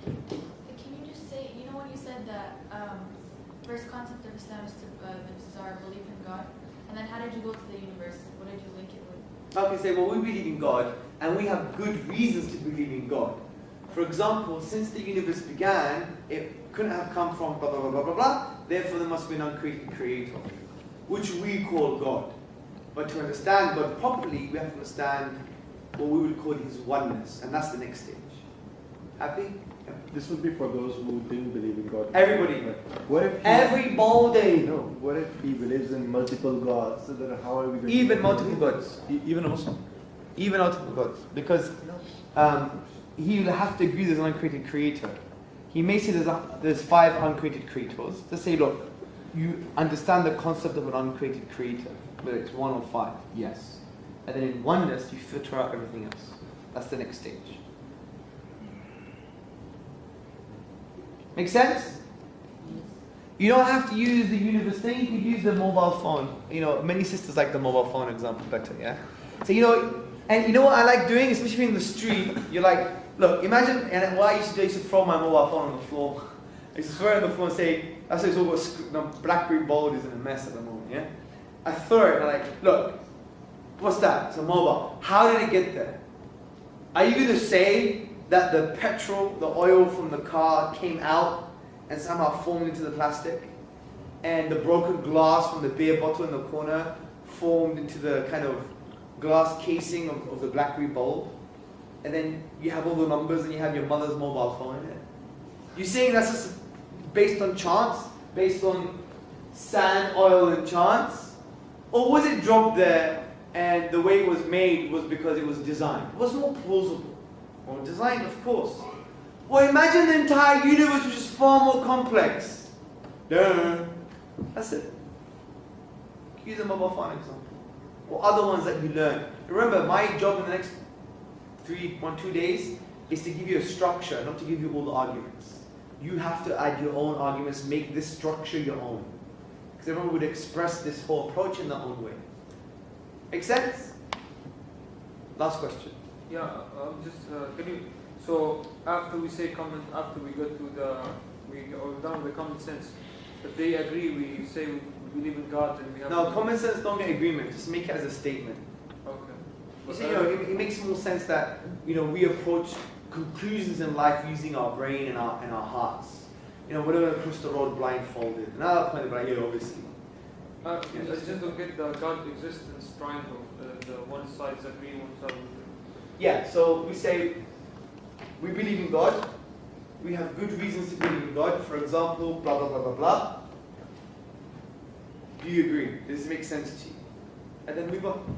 Can you just say, when you said that first concept of Islam is our belief in God, and then how did you go to the universe? What did you link it with? Okay, say, well, we believe in God, and we have good reasons to believe in God. For example, since the universe began, it couldn't have come from blah, blah, blah, blah, blah, blah, therefore there must be an uncreated creator, which we call God. But to understand God properly, we have to understand what we would call His oneness, and that's the next stage. Happy? This would be for those who didn't believe in God. Everybody. What if everybody? No. What if he believes in multiple gods? So then how are we going even multiple gods? Even a Muslim? Even multiple gods. Because he will have to agree there's an uncreated creator. He may say there's 5 uncreated creators. Just say, look, you understand the concept of an uncreated creator, whether it's 1 or 5, yes. And then in oneness, you filter out everything else. That's the next stage. Make sense? You don't have to use the universe thing, you can use the mobile phone. You know, many sisters like the mobile phone example better, yeah? So, you know, and you know what I like doing, especially in the street, you're like, look, imagine, and what I used to do, I used to throw my mobile phone on the floor. I used to throw it on the floor and say, that's why it's all got, BlackBerry Bold is in a mess at the moment, yeah? I throw it and I'm like, look, what's that? It's a mobile. How did it get there? Are you going to say that the petrol, the oil from the car came out and somehow formed into the plastic? And the broken glass from the beer bottle in the corner formed into the kind of glass casing of the BlackBerry bulb? And then you have all the numbers and you have your mother's mobile phone in it. You're saying that's just based on chance? Based on sand, oil and chance? Or was it dropped there and the way it was made was because it was designed? What's more plausible? Well, designed, of course. Well, imagine the entire universe, which is far more complex. Duh. That's it. Use a mobile phone example. Or other ones that you learn. Remember, my job in the next 2 days is to give you a structure, not to give you all the arguments. You have to add your own arguments, make this structure your own. Because everyone would express this whole approach in their own way. Make sense? Last question. Yeah, can you, so after we say common, after we go to we're done with the common sense, if they agree, we say we believe in God and we have... No, common sense don't get agreement, just make it as a statement. Okay. You see, you know, it makes more sense that, you know, we approach conclusions in life using our brain and our hearts. You know, we're not going to cross the road blindfolded. Another point about here, obviously. I just don't get the God existence triangle, the one side's agreeing, one side. Yeah, so we say we believe in God. We have good reasons to believe in God. For example, blah, blah, blah, blah, blah. Do you agree? Does this make sense to you? And then move on.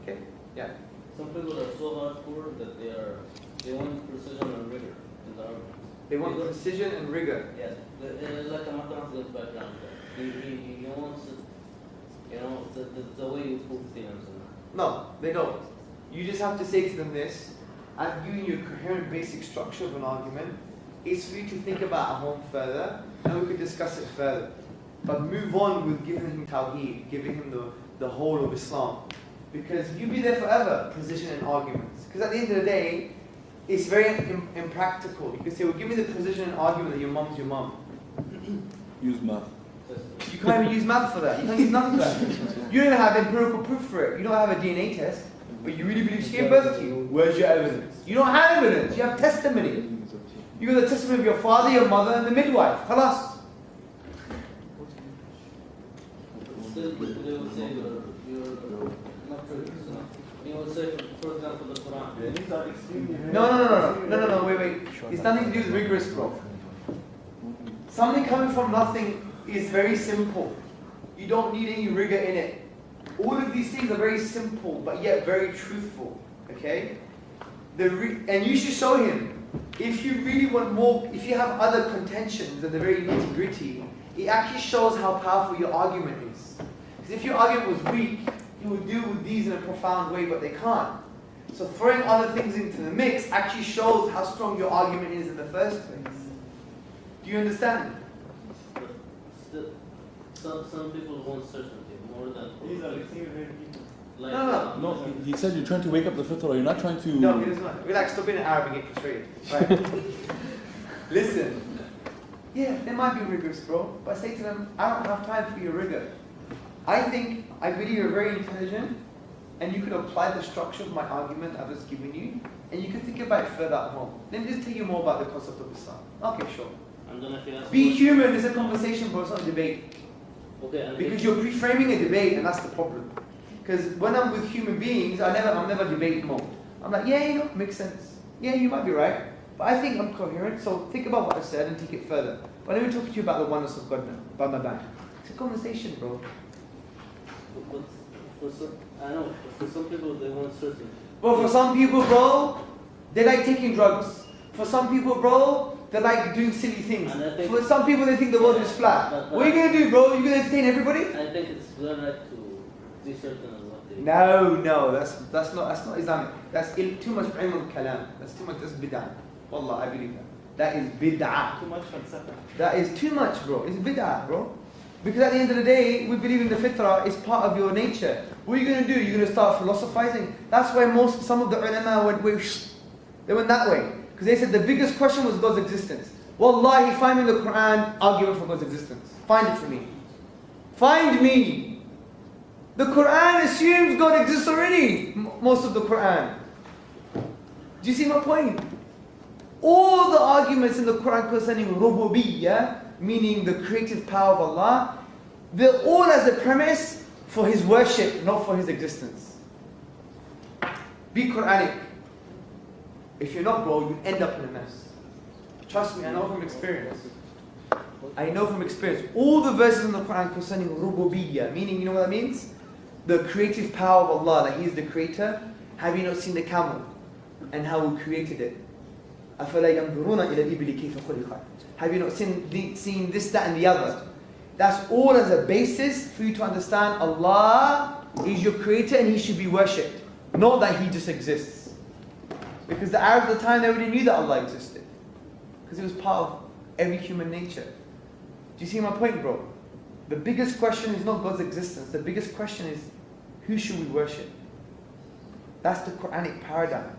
Okay? Yeah. Some people are so hardcore that they want precision and rigor in the arguments. They want precision and rigor. Yes. Like a mathematical background. He wants it, you know, the way you prove theorems. No, they don't. You just have to say to them this: I've given you a coherent basic structure of an argument. It's for you to think about at home further, and we could discuss it further. But move on with giving him Tawheed, giving him the whole of Islam. Because you'll be there forever, position and arguments. Because at the end of the day, it's very impractical. You can say, well, give me the position and argument that your mum's your mum. Use math. You can't even use math for that. You can't use nothing for that. You don't even have empirical proof for it. You don't have a DNA test, but you really believe she gave birth to you. Where's your evidence? You don't have evidence. You have testimony. You got the testimony of your father, your mother, and the midwife. Khalas. Still, they will say you're not true. You will say, for example, the Quran. No, wait. It's nothing to do with rigorous, bro. Something coming from nothing is very simple. You don't need any rigor in it. All of these things are very simple, but yet very truthful. Okay? And you should show him. If you really want more, if you have other contentions that are very nitty-gritty, it actually shows how powerful your argument is. Because if your argument was weak, you would deal with these in a profound way, but they can't. So throwing other things into the mix actually shows how strong your argument is in the first place. Do you understand? Still, some people want certainty more than... These are extremely people. Like, No, he said you're trying to wake up the fitrah. You're not trying to... No, he does not. Relax, stop being an Arab and get frustrated. Right. Listen. Yeah, there might be rigorous, bro. But I say to them, I don't have time for your rigor. I believe you're very intelligent, and you could apply the structure of my argument I've just given you, and you can think about it further at home. Let me just tell you more about the concept of Islam. Okay, sure. Be human. It's a conversation, bro. It's not a debate. Okay, because you're pre-framing a debate, and that's the problem. Because when I'm with human beings, I'm never debate mode. I'm like, yeah, you know, makes sense. Yeah, you might be right. But I think I'm coherent, so think about what I said and take it further. But let me talk to you about the oneness of God now, about my back. It's a conversation, bro. But I know, for some people they want certainty. But for some people, bro, they like taking drugs. For some people, bro, they're like doing silly things. And I think- For some people, they think the world is flat. But- What are you going to do, bro? You're going to entertain everybody? I think it's their right to be certain of what they No, that's not Islamic. That's too much ilm al-kalam. That's too much. That's bid'ah. Wallah, I believe that. That is bid'ah. Too much falsafa. That is too much, bro. It's bid'ah, bro. Because at the end of the day, we believe in the fitrah. It's part of your nature. What are you going to do? You're going to start philosophizing. That's why some of the ulama they went that way. Because they said the biggest question was God's existence. Wallahi, find me in the Quran argument for God's existence. Find it for me. Find me. The Quran assumes God exists already. Most of the Quran. Do you see my point? All the arguments in the Quran concerning rububiyyah, meaning the creative power of Allah, they're all as a premise for His worship, not for His existence. Be Quranic. If you're not, bro, you end up in a mess. Trust me, I know from experience. I know from experience. All the verses in the Quran concerning rububiyyah, meaning, you know what that means? The creative power of Allah, that He is the creator. Have you not seen the camel and how He created it? أَفَلَا يَنْظُرُونَ إِلَى الْإِبِلِ كَيْفَ خُلِقَتْ. Have you not seen this, that, and the other? That's all as a basis for you to understand Allah is your creator and He should be worshipped. Not that He just exists. Because the Arabs at the time, they already knew that Allah existed. Because it was part of every human nature. Do you see my point, bro? The biggest question is not God's existence. The biggest question is, who should we worship? That's the Quranic paradigm.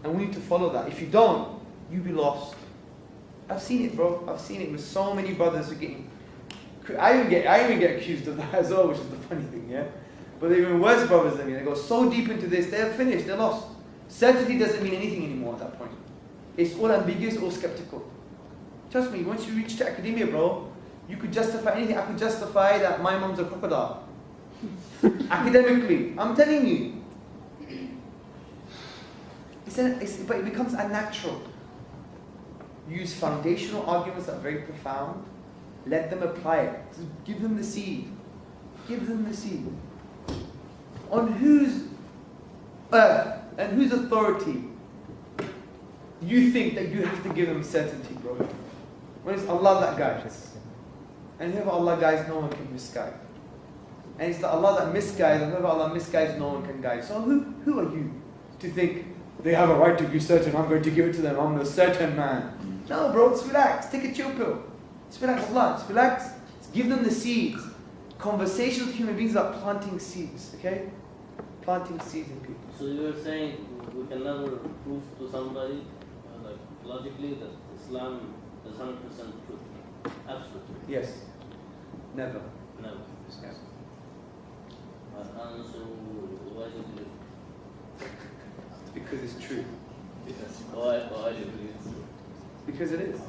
And we need to follow that. If you don't, you'll be lost. I've seen it, bro. I've seen it with so many brothers who are getting... I even get accused of that as well, which is the funny thing, yeah? But they're even worse brothers than me. They go so deep into this, they're finished, they're lost. Certainty doesn't mean anything anymore at that point. It's all ambiguous, all skeptical. Trust me, once you reach to academia, bro, you could justify anything. I could justify that my mom's a crocodile. Academically, I'm telling you. But it becomes unnatural. Use foundational arguments that are very profound. Let them apply it. Just give them the seed. Give them the seed. On whose earth and whose authority you think that you have to give them certainty, bro? When it's Allah that guides. And whoever Allah guides, no one can misguide. And it's the Allah that misguides, and whoever Allah misguides, no one can guide. So who are you to think they have a right to be certain, I'm going to give it to them, I'm the certain man? No, bro, just relax. Take a chill pill. Just relax, Allah. Just relax. Just give them the seeds. Conversations with human beings are planting seeds, okay? Planting seeds in people. So you're saying we can never prove to somebody, like logically, that Islam is 100% true? Absolutely. Yes. Never. Never. Yes. And so why do you believe it? Because it's true. Why do you believe it's true? Because it is.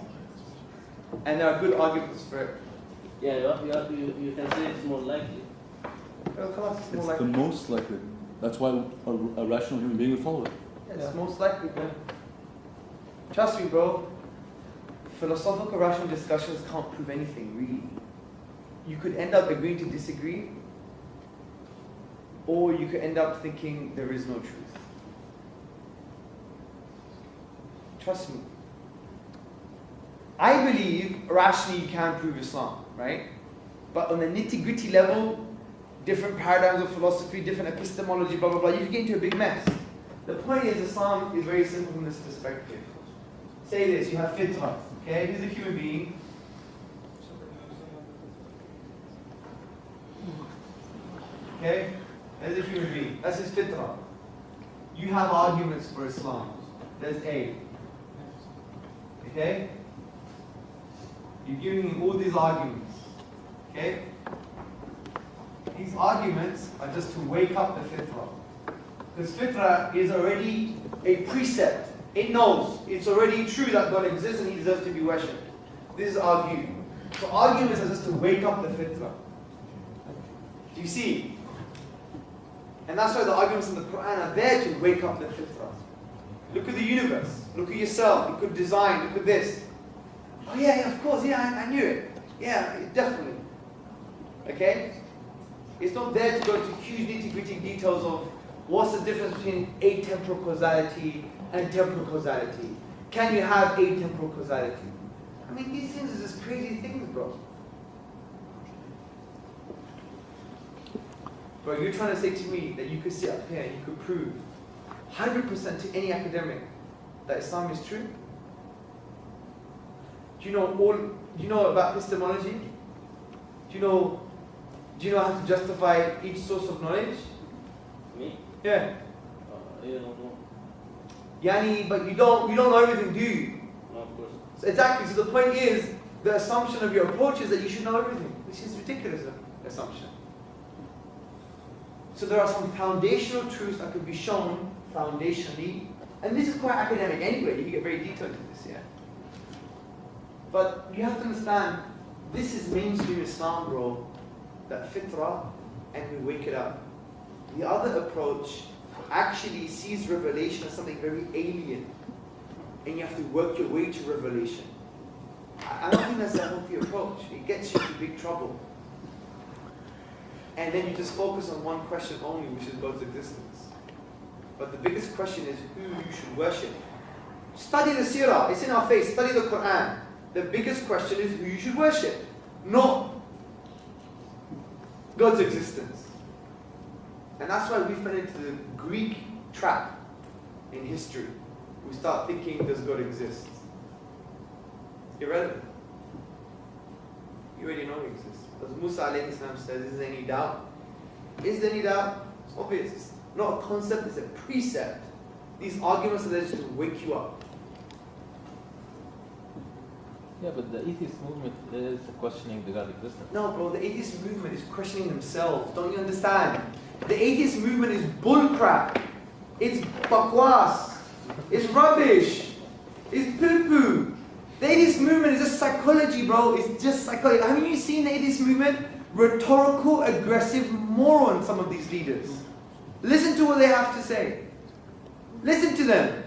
And there are good arguments for it. Yeah, you can say it's more likely. Well, it's more It's likely. the most likely. That's why a rational human being would follow it. It's most likely, man. Trust me, bro. Philosophical rational discussions can't prove anything, really. You could end up agreeing to disagree, or you could end up thinking there is no truth. Trust me. I believe rationally you can prove Islam, right? But on the nitty-gritty level, different paradigms of philosophy, different epistemology, blah, blah, blah, you can get into a big mess. The point is, Islam is very simple from this perspective. Say this, you have fitrah, okay? Here's a human being. Okay? There's a human being. That's his fitrah. You have arguments for Islam. There's A. Okay? You're giving him all these arguments. Okay? These arguments are just to wake up the fitrah. Because fitrah is already a precept. It knows. It's already true that God exists and He deserves to be worshipped. This is our view. So arguments are just to wake up the fitrah. Do you see? And that's why the arguments in the Quran are there to wake up the fitrah. Look at the universe. Look at yourself. Look at design. Look at this. Oh yeah, of course. Yeah, I knew it. Yeah, definitely. Okay? It's not there to go into huge nitty-gritty details of what's the difference between atemporal causality and temporal causality. can you have atemporal causality? I mean, these things are just crazy things, bro. Bro, you're trying to say to me that you could sit up here and you could prove 100% to any academic that Islam is true? Do you know about epistemology? Do you know how to justify each source of knowledge? Me? Yeah. Yeah, no. Yani, but you don't know everything, do you? No, of course. So exactly. So the point is, the assumption of your approach is that you should know everything, which is ridiculous assumption. So there are some foundational truths that could be shown foundationally, and this is quite academic anyway. You can get very detailed into this, yeah. But you have to understand, this is mainstream Islam, bro. That fitrah, and we wake it up. The other approach actually sees revelation as something very alien, and you have to work your way to revelation. I don't think that's a healthy approach. It gets you into big trouble. And then you just focus on one question only, which is God's existence. But the biggest question is who you should worship. Study the seerah, it's in our face, study the Quran. The biggest question is who you should worship, not God's existence. And that's why we fell into the Greek trap in history. We start thinking, does God exist? Irrelevant. You already know He exists. As Musa alayhi salam says, is there any doubt? Is there any doubt? It's obvious. It's not a concept, it's a precept. These arguments are there just to wake you up. Yeah, but the atheist movement is questioning the God existence. No, bro, the atheist movement is questioning themselves. Don't you understand? The atheist movement is bullcrap. It's bakwas. It's rubbish. It's poo-poo. The atheist movement is just psychology, bro. It's just psychology. Haven't you seen the atheist movement? Rhetorical, aggressive morons, some of these leaders. Listen to what they have to say. Listen to them.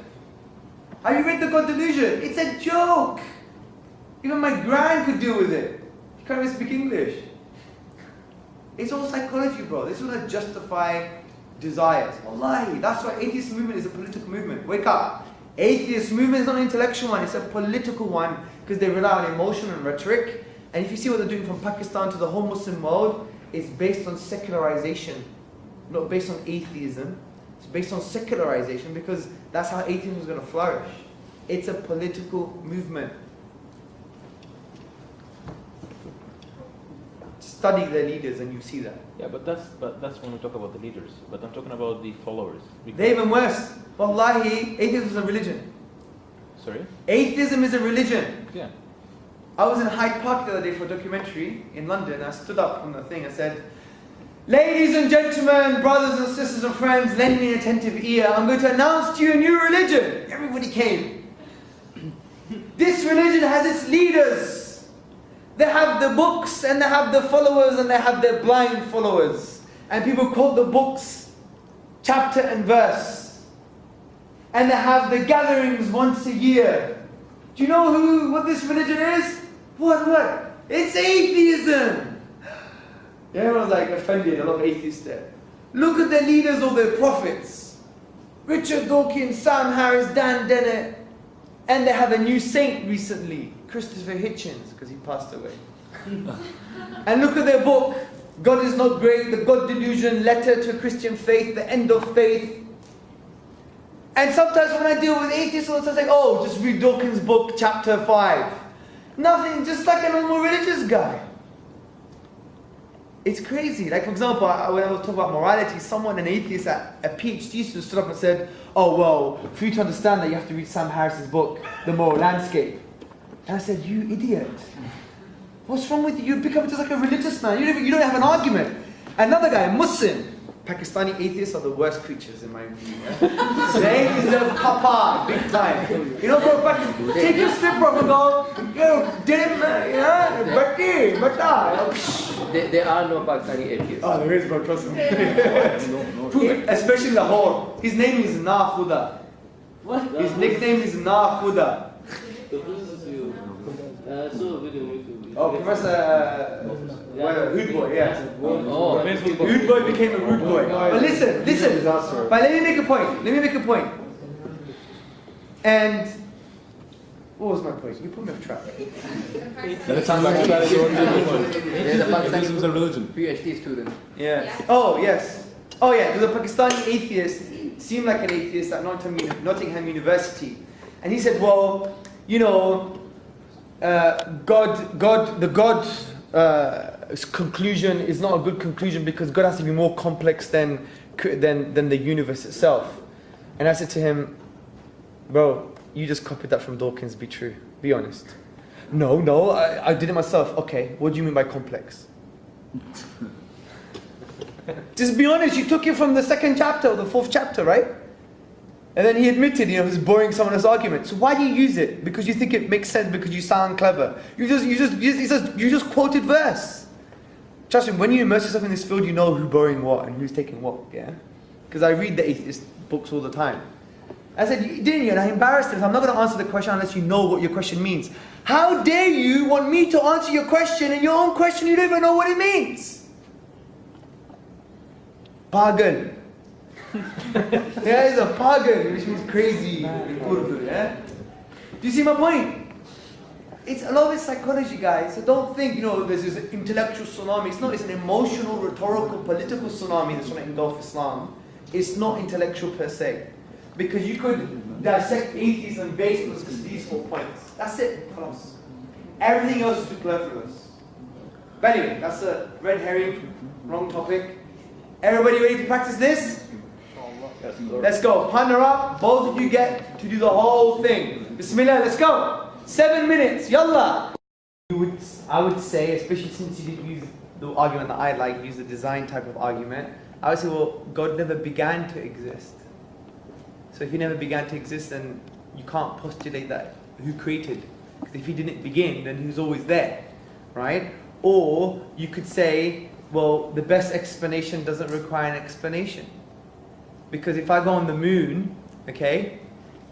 Have you read The God Delusion? It's a joke. Even my gran could deal with it. She can't even speak English. It's all psychology, bro. They just want to justify desires. Wallahi, that's why atheist movement is a political movement. Wake up. Atheist movement is not an intellectual one, it's a political one because they rely on emotion and rhetoric. And if you see what they're doing from Pakistan to the whole Muslim world, it's based on secularization, not based on atheism. It's based on secularization because that's how atheism is going to flourish. It's a political movement. Study their leaders and you see that. Yeah, but that's when we talk about the leaders. But I'm talking about the followers. They're even worse. Wallahi, atheism is a religion. Sorry? Atheism is a religion. Yeah. I was in Hyde Park the other day for a documentary in London. I stood up on the thing and said, ladies and gentlemen, brothers and sisters and friends, lend me an attentive ear. I'm going to announce to you a new religion. Everybody came. This religion has its leaders. They have the books and they have the followers and they have their blind followers. And people quote the books, chapter and verse. And they have the gatherings once a year. Do you know what this religion is? What? It's atheism. Everyone's like offended, a lot of atheists there. Look at their leaders or their prophets. Richard Dawkins, Sam Harris, Dan Dennett. And they have a new saint recently, Christopher Hitchens, because he passed away. And look at their book, God is Not Great, The God Delusion, Letter to a Christian Faith, The End of Faith. And sometimes when I deal with atheists, I say, oh, just read Dawkins' book, chapter 5. Nothing, just like a normal religious guy. It's crazy. Like, for example, when I was talking about morality, an atheist at a PhD student stood up and said, oh, well, for you to understand that you have to read Sam Harris's book, The Moral Landscape. And I said, you idiot. What's wrong with you? You become just like a religious man. You don't have an argument. Another guy, Muslim. Pakistani atheists are the worst creatures in my view. Yeah? They deserve papa, big time. You know, bro, take your slipper off and go, dim, yeah, bati. There are no Pakistani atheists. Oh, there is, bro, trust me. Especially in Lahore. His name is Na Khuda. What? His nickname is Na Khuda. Oh, Professor Rude Boy, yeah. Rude Boy became a rude boy. But listen. But let me make a point. And What was my point? You put me off track. That sounds like a There's a Atheism is a religion. PhD student. Yeah. Oh, yes. Oh, yeah. There's a Pakistani atheist, seemed like an atheist at Nottingham University. And he said, well, you know, the God conclusion is not a good conclusion because God has to be more complex than the universe itself. And I said to him, bro, you just copied that from Dawkins, be true. Be honest. No, I did it myself. Okay, what do you mean by complex? Just be honest, you took it from the 2nd chapter or the 4th chapter, right? And then he admitted, he was boring someone else's argument. So why do you use it? Because you think it makes sense, because you sound clever. You just quoted verse. Trust me, when you immerse yourself in this field, you know who's borrowing what and who's taking what, yeah? Because I read the atheist books all the time. I said, didn't you? And I embarrassed him. I'm not going to answer the question unless you know what your question means. How dare you want me to answer your question and your own question you don't even know what it means? Pagal. Yeah, he's a pagal, which means crazy in Urdu, yeah? Do you see my point? A lot of it's psychology, guys. So don't think, there's this intellectual tsunami. It's not, it's an emotional, rhetorical, political tsunami that's trying to engulf Islam. It's not intellectual per se. Because you could dissect atheism based on these 4 points. That's it. Everything else is superfluous. But anyway, that's a red herring, wrong topic. Everybody ready to practice this? Let's go. Partner up. Both of you get to do the whole thing. Bismillah, let's go. 7 minutes. Yallah. I would say, especially since you didn't use the argument that I like, use the design type of argument, I would say, well, God never began to exist. So if he never began to exist, then you can't postulate that who created. Because if he didn't begin, then he was always there, right? Or you could say, well, the best explanation doesn't require an explanation. Because if I go on the moon, okay,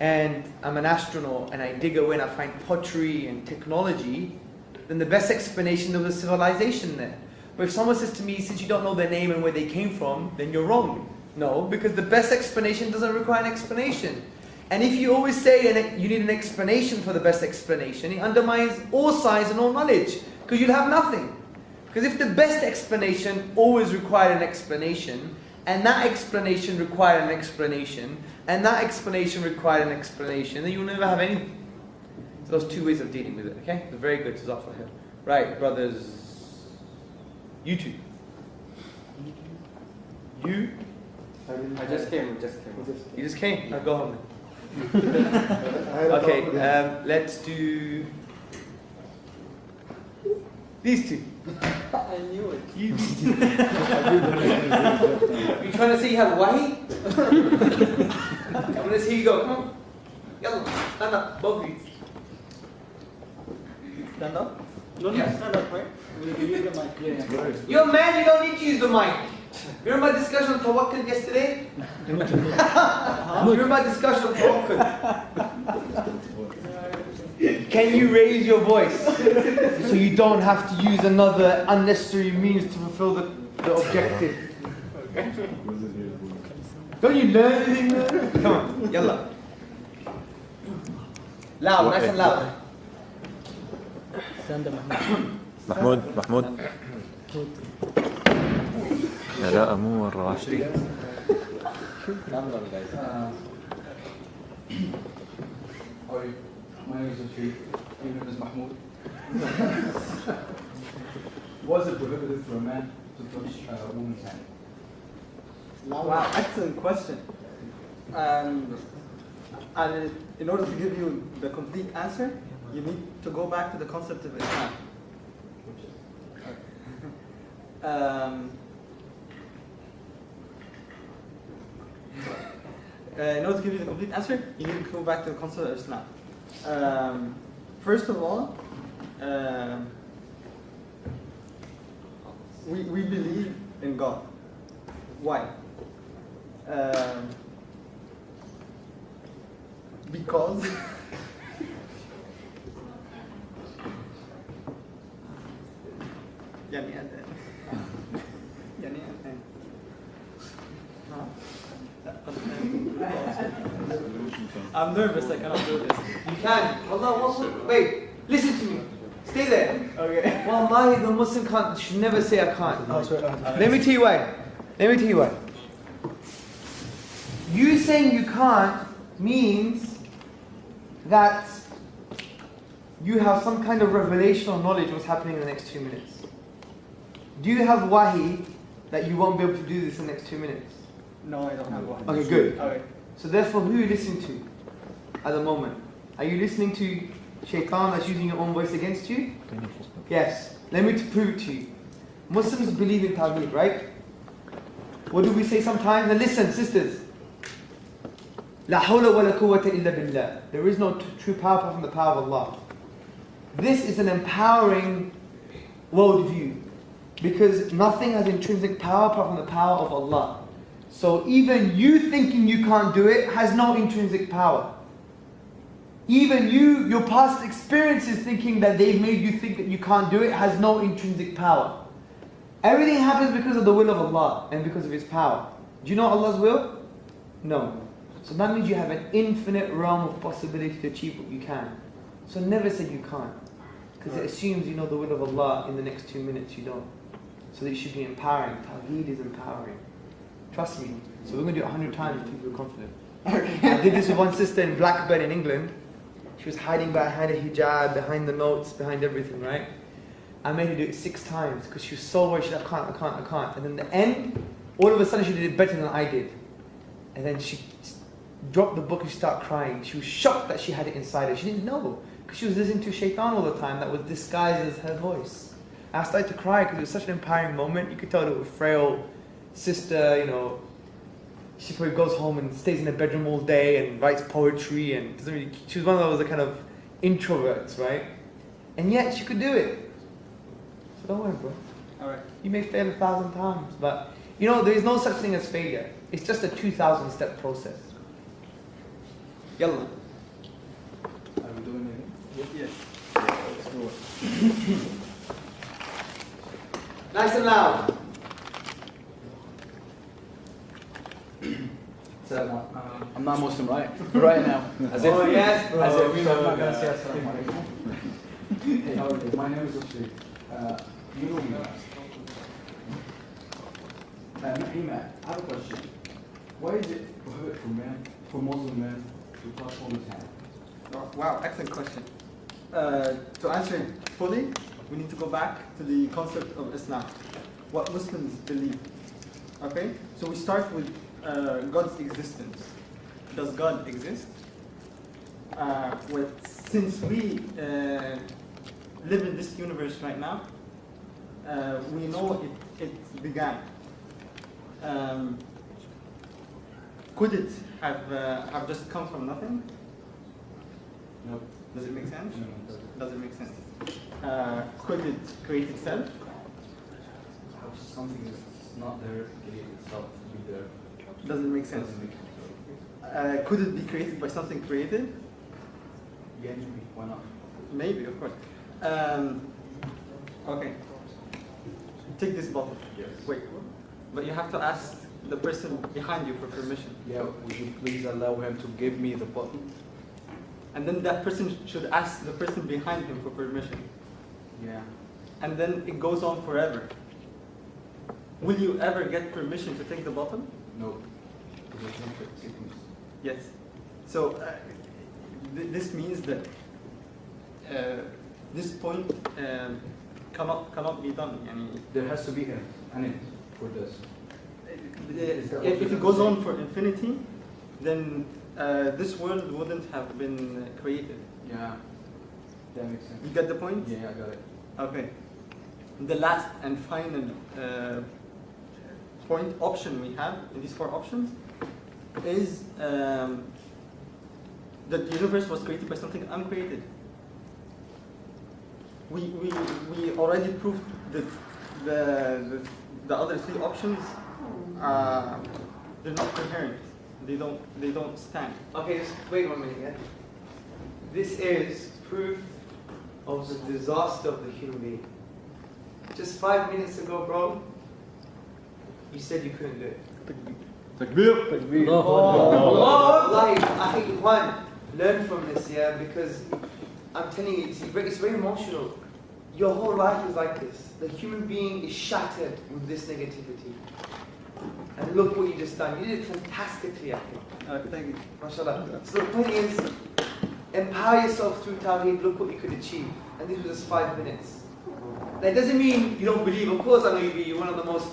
and I'm an astronaut and I dig away and I find pottery and technology, then the best explanation, there was a civilization there. But if someone says to me, since you don't know their name and where they came from, then you're wrong. No, because the best explanation doesn't require an explanation. And if you always say you need an explanation for the best explanation, it undermines all science and all knowledge, because you'll have nothing. Because if the best explanation always required an explanation, and that explanation required an explanation, and that explanation required an explanation, then you'll never have anything. So those 2 ways of dealing with it, okay? They're very good. Right, brothers. You two. You? I just came. You just came? Now go home then. Okay, let's do these two. I knew it. You trying to say you have wahi? Let's hear you go. Come on. Yalla, stand up, both of you. Stand up? No, Yeah. stand up, right? We'll give you the mic. Yeah. Yo man, you don't need to use the mic. Remember my discussion on tawakkul yesterday? Remember my discussion on tawakkul? Can you raise your voice so you don't have to use another unnecessary means to fulfill the objective? Don't you learn anything, man? Come on, yalla. Loud, nice and loud. محمود لا مو مرة 20 My name is Ashir. Your name is Mahmoud. Was it prohibited for a man to touch a woman's hand? Wow, excellent question. And in order to give you the complete answer, you need to go back to the concept of Islam. In order to give you the complete answer, you need to go back to the concept of Islam. First of all, we believe in God. Why? Because I'm nervous, I cannot do this. You can. Allah, wait, listen to me. Stay there. Okay. Wallahi, the Muslim should never say I can't. Let me tell you why. You saying you can't means that you have some kind of revelation or knowledge what's happening in the next 2 minutes. Do you have wahi that you won't be able to do this in the next 2 minutes? No, I don't have one. Okay, good. Okay. So therefore, who are you listening to at the moment? Are you listening to shaitan that's using your own voice against you? Yes. Let me prove it to you. Muslims believe in Tawheed, right? What do we say sometimes? And listen, sisters. La hawla wa la quwwata illa billah. There is no true power apart from the power of Allah. This is an empowering worldview, because nothing has intrinsic power apart from the power of Allah. So even you thinking you can't do it has no intrinsic power. Even you, your past experiences thinking that they've made you think that you can't do it has no intrinsic power. Everything happens because of the will of Allah and because of His power. Do you know Allah's will? No. So that means you have an infinite realm of possibility to achieve what you can. So never say you can't, because it assumes you know the will of Allah in the next 2 minutes. You don't. So it should be empowering. Tawheed is empowering. Trust me. So we're going to do it 100 times until you feel confident. I did this with one sister in Blackburn in England. She was hiding behind a hijab, behind the notes, behind everything, right? I made her do it 6 times because she was so worried. She said, I can't. And then in the end, all of a sudden she did it better than I did. And then she dropped the book and she started crying. She was shocked that she had it inside her. She didn't know, because she was listening to shaitan all the time that was disguised as her voice. I started to cry because it was such an empowering moment. You could tell that a frail sister, you know, she probably goes home and stays in her bedroom all day and writes poetry and doesn't really. She was one of those kind of introverts, right? And yet she could do it. So don't worry, bro. Alright. You may fail 1,000 times, but you know there is no such thing as failure. It's just a 2,000 step process. Yalla. Are we doing it? Yes. Let's do it. Nice and loud. So, I'm not Muslim, right? Right now. As if, yes, bro. As if I'm not going to say assalamu alaikum. Hey, how are you? My name is Rashid. You know me. Mahima, I have a question. Why is it prohibited for Muslim men to touch women's hand? Wow, excellent question. To answer it fully, we need to go back to the concept of Islam. What Muslims believe. Okay? So we start with God's existence. Does God exist? Since we live in this universe right now, we know it began. Could it have just come from nothing? No. Does it make sense? No, it doesn't. Does it make sense? Could it create itself? Something is not there, create itself to be there. Doesn't make sense. Could it be created by something created? Yeah, maybe. Why not? Maybe, of course. Okay. Take this bottle. Yes. Wait, but you have to ask the person behind you for permission. Yeah, would you please allow him to give me the bottle? And then that person should ask the person behind him for permission. Yeah. And then it goes on forever. Will you ever get permission to take the bottle? No. There's no sequence. Yes. So this means that this point cannot be done. There has to be an end for this. If it goes on for infinity, then this world wouldn't have been created. Yeah, that makes sense. You get the point? Yeah, I got it. Okay. The last and final option we have in these 4 options is that the universe was created by something uncreated. We already proved that the other 3 options they're not coherent. They don't stand. Okay, just wait 1 minute. Yeah? This is proof of the disaster of the human being. Just 5 minutes ago, bro, you said you couldn't do it. Takbir. Takbir. Oh, like, I think one, learn from this, yeah, because I'm telling you, it's very emotional. Your whole life is like this. The human being is shattered with this negativity. And look what you just done. You did it fantastically, I think. Thank you. MashaAllah. So the point is, empower yourself through Tawheed. Look what you could achieve. And this was just 5 minutes. That doesn't mean you don't believe. Of course I know you're one of the most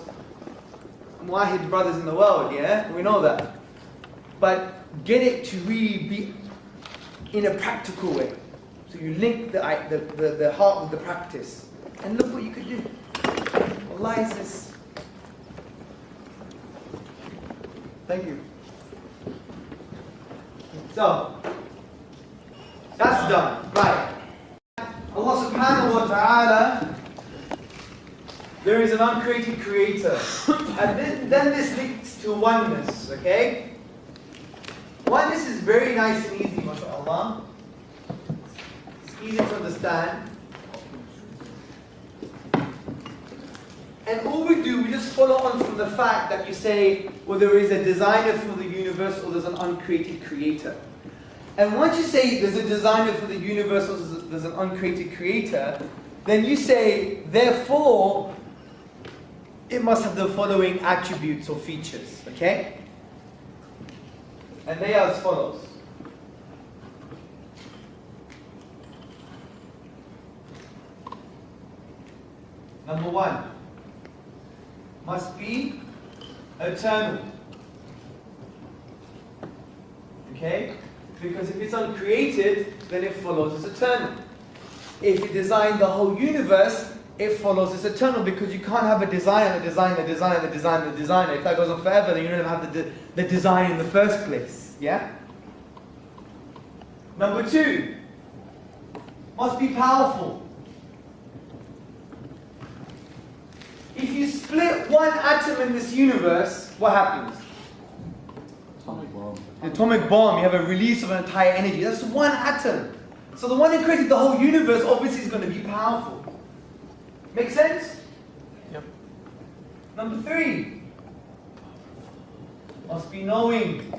muwahid brothers in the world, yeah? We know that. But get it to really be in a practical way. So you link the heart with the practice. And look what you could do. Allah is this. Thank you. So, that's done. Right. Allah subhanahu wa ta'ala, there is an uncreated creator. And then this links to oneness, okay? Oneness is very nice and easy, mashallah. It's easy to understand. And all we do, we just follow on from the fact that you say, well, there is a designer for the universe or there's an uncreated creator. And once you say there's a designer for the universe or there's an uncreated creator, then you say, therefore, it must have the following attributes or features, okay? And they are as follows. Number one, must be eternal. Okay? Because if it's uncreated, then it follows it's eternal. If you design the whole universe, it follows it's eternal, because you can't have a designer. If that goes on forever, then you don't have the design in the first place. Yeah? Number two, must be powerful. If you split one atom in this universe, what happens? Atomic bomb. Atomic bomb, you have a release of an entire energy. That's one atom. So the one who created the whole universe obviously is going to be powerful. Make sense? Yep. Number three, must be knowing.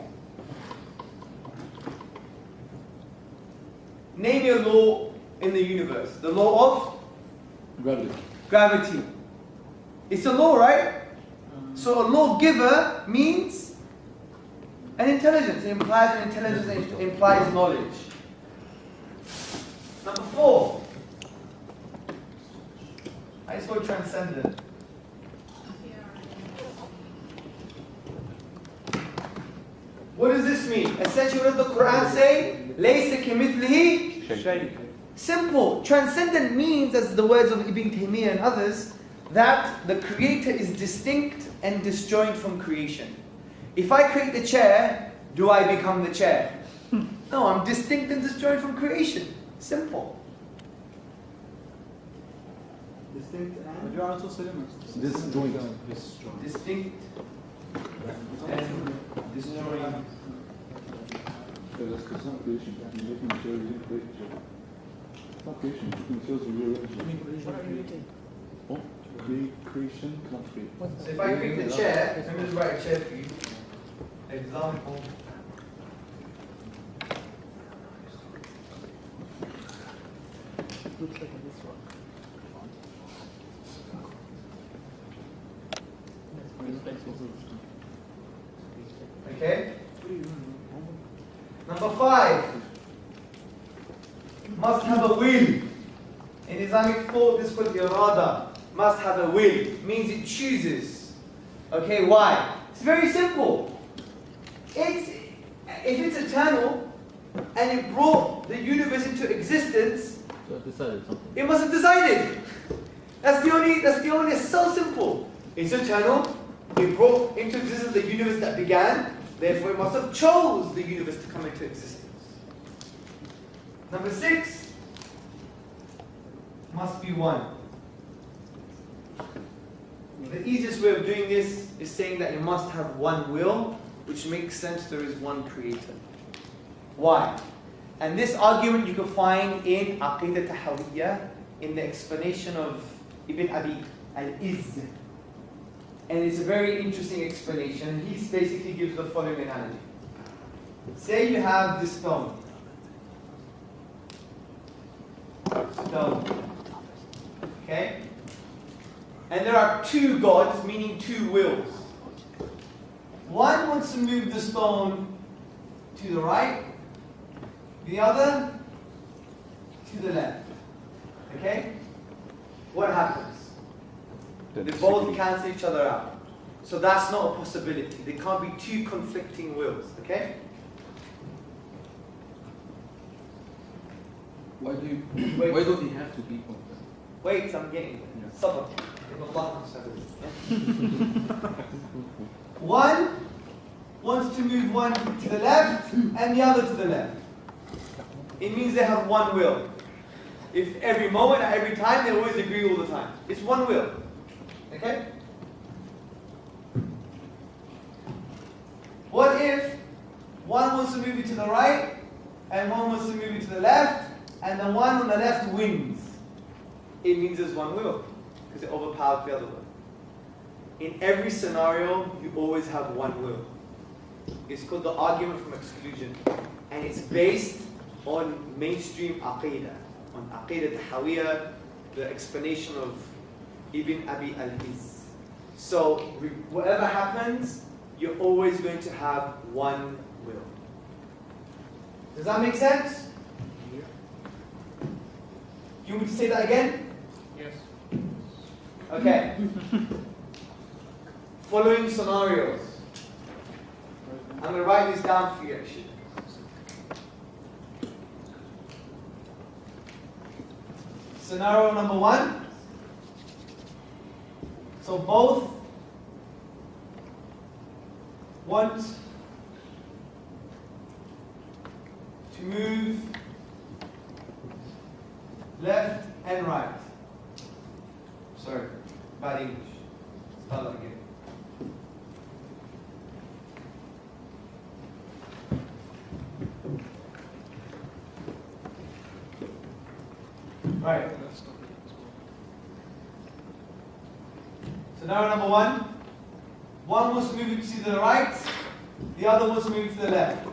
Name your law in the universe. The law of gravity. It's a law, right? So a lawgiver means an intelligence. It implies an intelligence, it implies knowledge. Number four, I just go transcendent. What does this mean? Essentially, what does the Quran say? لَيْسَ كَمِثْلِهِ شَيْءٌ. Simple. Transcendent means, as the words of Ibn Taymiyyah and others, that the creator is distinct and disjoint from creation. If I create the chair, do I become the chair? No, I'm distinct and disjoint from creation. Simple. Distinct and Disjoint. Distinct and disjoint. That's because it's not creation. You're making materials, you didn't create the chair. It's not creation. Making materials are rearranging. Oh, creation cannot create. So if I create the chair, let me just write a chair for you. Example. Looks like this one. Okay? Number five, must have a will. In Islamic thought, this is called irada. Must have a will. Means it chooses. Okay, why? It's very simple. If it's eternal and it brought the universe into existence, So it decided something. it must have decided. That's the only, it's so simple. It's eternal. It brought into existence the universe that began. Therefore, it must have chose the universe to come into existence. Number six, must be one. The easiest way of doing this is saying that you must have one will, which makes sense. There is one creator. Why? And this argument you can find in Aqidah Tahawiyya, in the explanation of Ibn Abi al-Izz. And it's a very interesting explanation. He basically gives the following analogy. Say you have this stone. Okay? And there are two gods, meaning two wills. One wants to move the stone to the right, the other to the left. Okay? What happens? They both cancel each other out. So that's not a possibility. There can't be two conflicting wills. Okay? Why don't they have two people? Wait, I'm getting it. Sabr. One wants to move one to the left and the other to the left. It means they have one will. If every moment, at every time, they always agree all the time. It's one will. Okay? What if one wants to move it to the right and one wants to move it to the left, and the one on the left wins? It means there's one will, because it overpowered the other one. In every scenario, you always have one will. It's called the argument from exclusion, and it's based on mainstream aqidah, on aqidah tahawiyah, the explanation of Ibn Abi al-Iz. So whatever happens, you're always going to have one will. Does that make sense? You want me to say that again? Yes. Okay. Following scenarios. I'm going to write this down for you actually. Scenario number one. So both want to move left and right. Sorry, bad English. Start that again. Right. Scenario number one. One wants to move it to the right, the other wants to move it to the left.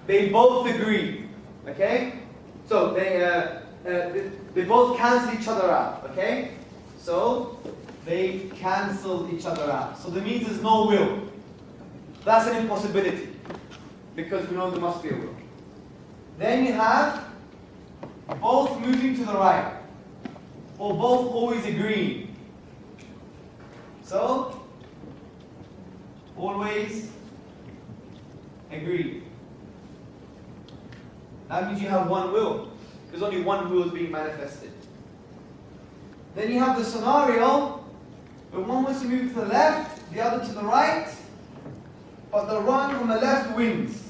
They both agree. Okay? So they both cancel each other out. Okay? So they cancel each other out. So that means there's no will. That's an impossibility, because we know there must be a will. Then you have both moving to the right, or both always agreeing. So always agree. That means you have one will, because only one will is being manifested. Then you have the scenario where one wants to move to the left, the other to the right, but the one on the left wins.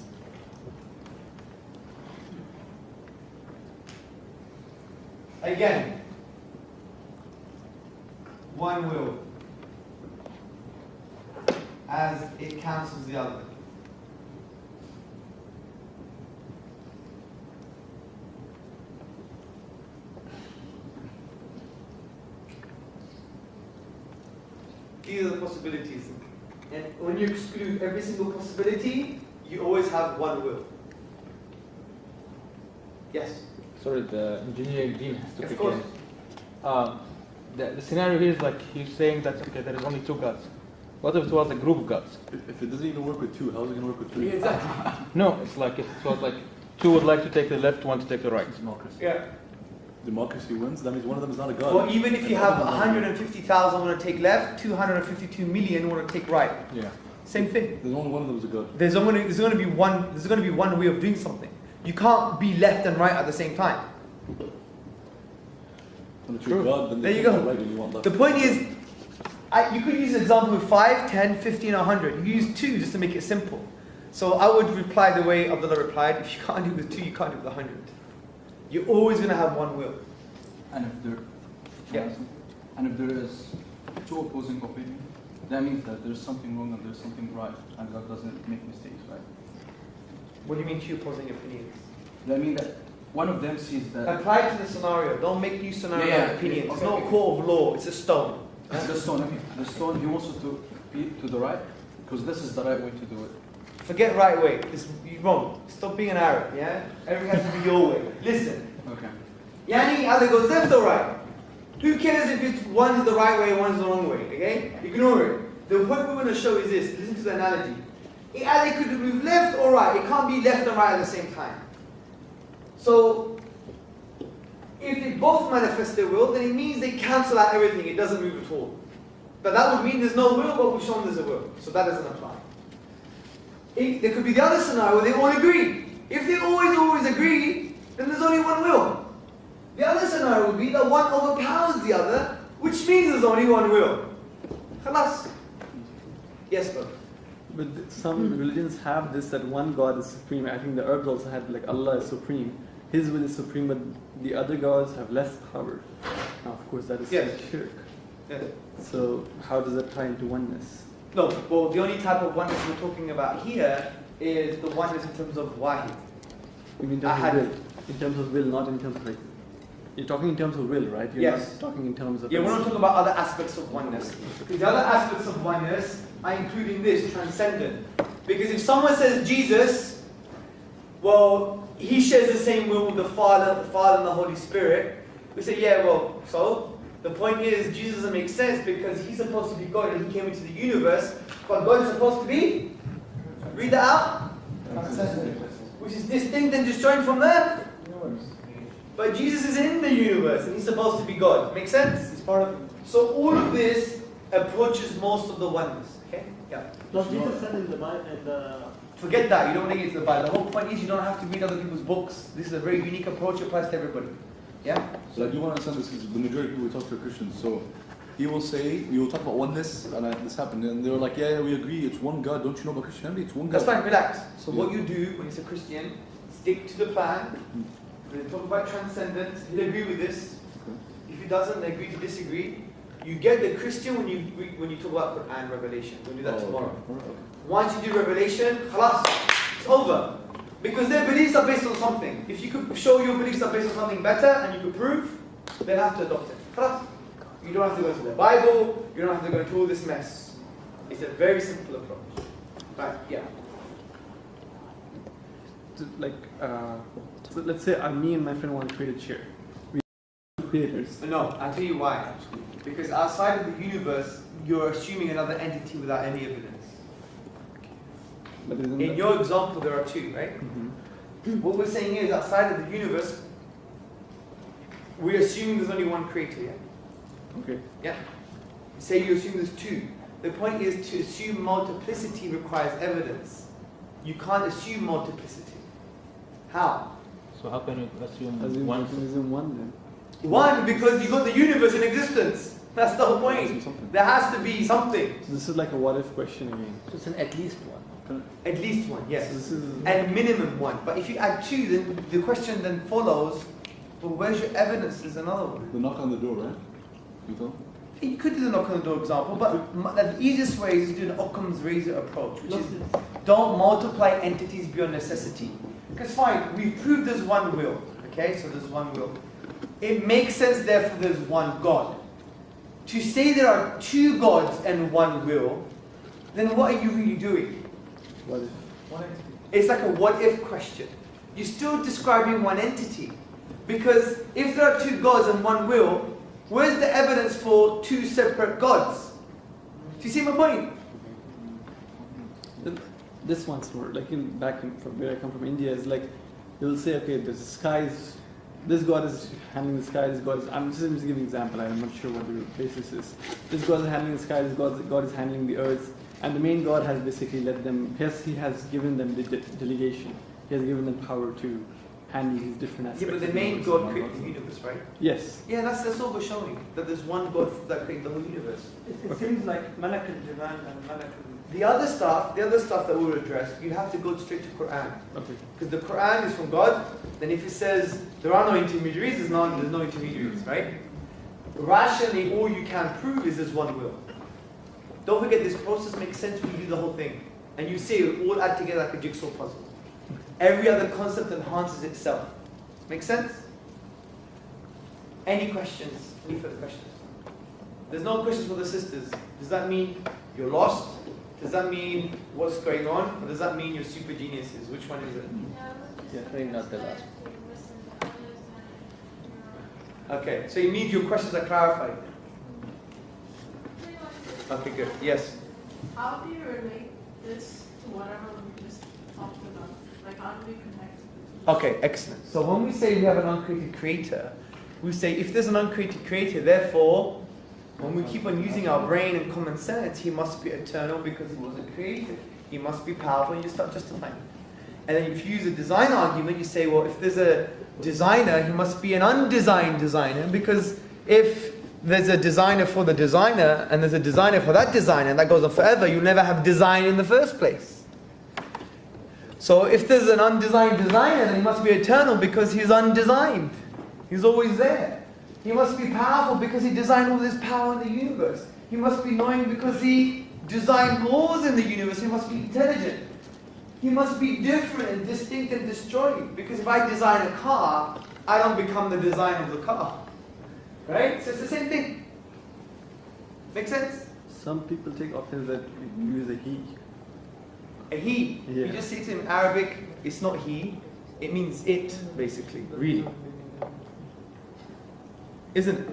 Again, one will, as it cancels the other. These are the possibilities. And when you exclude every single possibility, you always have one will. Yes? Sorry, the engineering team has to Of pick course. in. The scenario here is like he's saying that okay, there is only two gods. What if it was a group of gods? If it doesn't even work with two, how is it going to work with three? Exactly. No, it's like if it was like two would like to take the left, one to take the right. Democracy. Yeah. Democracy wins, that means one of them is not a god. Or even if you have 150,000 want to take left, 252 million want to take right. Yeah. Same thing. There's only one of them is a god. There's going to be one way of doing something. You can't be left and right at the same time. When it's your god, then There they you can't go. go right and you want left. The point is, you could use an example with 5, 10, 15, 100. You use 2 just to make it simple. So I would reply the way Abdullah replied. If you can't do it with 2, you can't do it with 100. You're always going to have one will. And if there, Yeah. and if there is two opposing opinions, that means that there's something wrong and there's something right, and God doesn't make mistakes, right? What do you mean 2 opposing opinions? That means that one of them sees that. Apply to the scenario. Don't make new scenario Yeah, opinions. okay, It's not a okay. court of law. It's a stone. The stone, he wants it to be to the right, because this is the right way to do it. Forget right way. You're wrong. Stop being an Arab, yeah? Everything has to be your way. Listen. Okay. Yani either goes left or right. Who cares if it's one is the right way and one is the wrong way, okay? Ignore it. The point we're going to show is this. Listen to the analogy. It either could move left or right. It can't be left and right at the same time. So, if they both manifest their will, then it means they cancel out everything. It doesn't move at all. But that would mean there's no will, but we've shown there's a will. So that doesn't apply. There could be the other scenario where they all agree. If they always agree, then there's only one will. The other scenario would be that one overpowers the other, which means there's only one will. Khalas. Yes, bro. But some religions have this, that one God is supreme. I think the Arabs also had like Allah is supreme. His will is supreme, but the other gods have less power. Now, of course, that is shirk. Yes. So how does that tie into oneness? No, well, the only type of oneness we're talking about here is the oneness in terms of wahid. You mean in terms of will? In terms of will, not in terms of like... You're talking in terms of will, right? You're Yes. not talking in terms of... Yeah, we're not talking about other aspects of oneness. The other aspects of oneness are including this, transcendent. Because if someone says Jesus, well, he shares the same will with the Father and the Holy Spirit. We say, yeah, well, so? The point is, Jesus doesn't make sense because he's supposed to be God and he came into the universe. But God is supposed to be? Read that out. Which is distinct and disjoined from that. But Jesus is in the universe and he's supposed to be God. Make sense? It's part of it. So all of this approaches most of the oneness. Okay? Yeah. Does Jesus said in the Bible, Forget that, you don't want to get into the Bible. The whole point is you don't have to read other people's books. This is a very unique approach, applies to everybody. Yeah? So I do want to understand this because the majority of people we talk to are Christians. So he will say, we will talk about oneness, and this happened, and they were like, yeah, we agree, it's one God. Don't you know about Christianity? It's one God. That's fine, relax. So what you do when it's a Christian, stick to the plan. When they talk about transcendence, he'll agree with this. If he doesn't, they agree to disagree. You get the Christian when you talk about Quran Revelation. We'll do that tomorrow. Okay. Once you do Revelation, khalas, it's over. Because their beliefs are based on something. If you could show your beliefs are based on something better and you could prove, they'll have to adopt it. Khalas. You don't have to go into the Bible, you don't have to go into all this mess. It's a very simple approach. Right, yeah. Like, so let's say me and my friend want to create a chair. We are creators. No, I'll tell you why. Because outside of the universe, you're assuming another entity without any evidence. But in your example, there are two, right? What we're saying is, outside of the universe, we're assuming there's only one creator, yeah? Okay. Yeah? Say you assume there's two. The point is, to assume multiplicity requires evidence. You can't assume multiplicity. How? So how can you assume one? one? One then. One, because you got the universe in existence. That's the whole point. There has to be something. So this is like a what if question again. So it's an at least one. At least one, yes. So this is At minimum one. But if you add two, then the question then follows, well, where's your evidence? There's another one. The knock on the door, right? You know? You could do the knock on the door example, but the easiest way is to do an Occam's razor approach, which is don't multiply entities beyond necessity. Because fine, we've proved there's one will, okay? So there's one will. It makes sense, therefore, there's one God. To say there are two gods and one will, then what are you really doing? what if? It's like a what if question. You're still describing one entity. Because if there are two gods and one will, where's the evidence for two separate gods? Do you see my point? This one's more like from where I come from, India, is like they'll say, okay, the skies. This God is handling the sky. This God is. I'm just giving an example. I'm not sure what the basis is. This God is handling the sky. This God is handling the earth. And the main God has basically let them. Yes, He has given them the delegation. He has given them power to handle these different aspects. Yeah, but the main God created the universe, right? Yes. Yeah, that's all we're showing. That there's one God that created the whole universe. it seems like Malak al-Jinan and Malak The other stuff that we'll address, you have to go straight to Quran. Okay. Because the Quran is from God. Then if it says there are no intermediaries, there's no intermediaries, right? Rationally, all you can prove is there's one will. Don't forget, this process makes sense when you do the whole thing. And you see it all add together like a jigsaw puzzle. Every other concept enhances itself. Make sense? Any questions? Any further questions? There's no questions for the sisters. Does that mean you're lost? Does that mean what's going on? Or does that mean you're super geniuses? Which one is it? Definitely not the last. Okay, so you need your questions are clarified. Okay, good. Yes? How do you relate this to whatever we just talked about? Like, how do we connect? Okay, excellent. So when we say we have an uncreated creator, we say if there's an uncreated creator, therefore, when we keep on using our brain and common sense, he must be eternal because he wasn't created. He must be powerful, and you start justifying it. And then if you use a design argument, you say, well, if there's a designer, he must be an undesigned designer, because if there's a designer for the designer, and there's a designer for that designer, and that goes on forever, you'll never have design in the first place. So if there's an undesigned designer, then he must be eternal because he's undesigned. He's always there. He must be powerful because he designed all this power in the universe. He must be knowing because he designed laws in the universe. He must be intelligent. He must be different and distinct and disjointed. Because if I design a car, I don't become the designer of the car. Right? So it's the same thing. Make sense? Some people take offense that you use a he. A he. Yeah. You just say to him in Arabic, it's not he, it means it, basically. Really. Isn't it?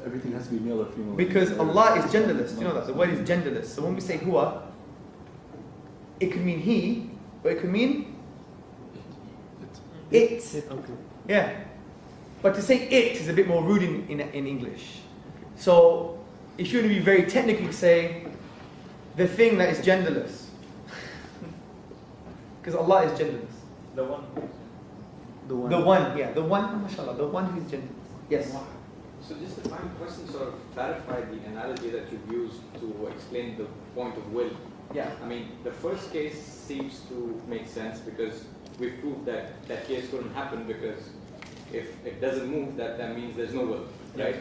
Everything has to be male or female. Because Allah is genderless. You know that? The word is genderless. So when we say huwa, it could mean he, or it could mean it. Okay. Yeah. But to say it is a bit more rude in English. So if you want to be very technical, you say the thing that is genderless. Because Allah is genderless. The one. The one, yeah. The one, mashallah, the one who is genderless. Yes. So just the final question sort of clarified the analogy that you've used to explain the point of will. Yeah. I mean, the first case seems to make sense because we've proved that that case couldn't happen because if it doesn't move, that means there's no will, right?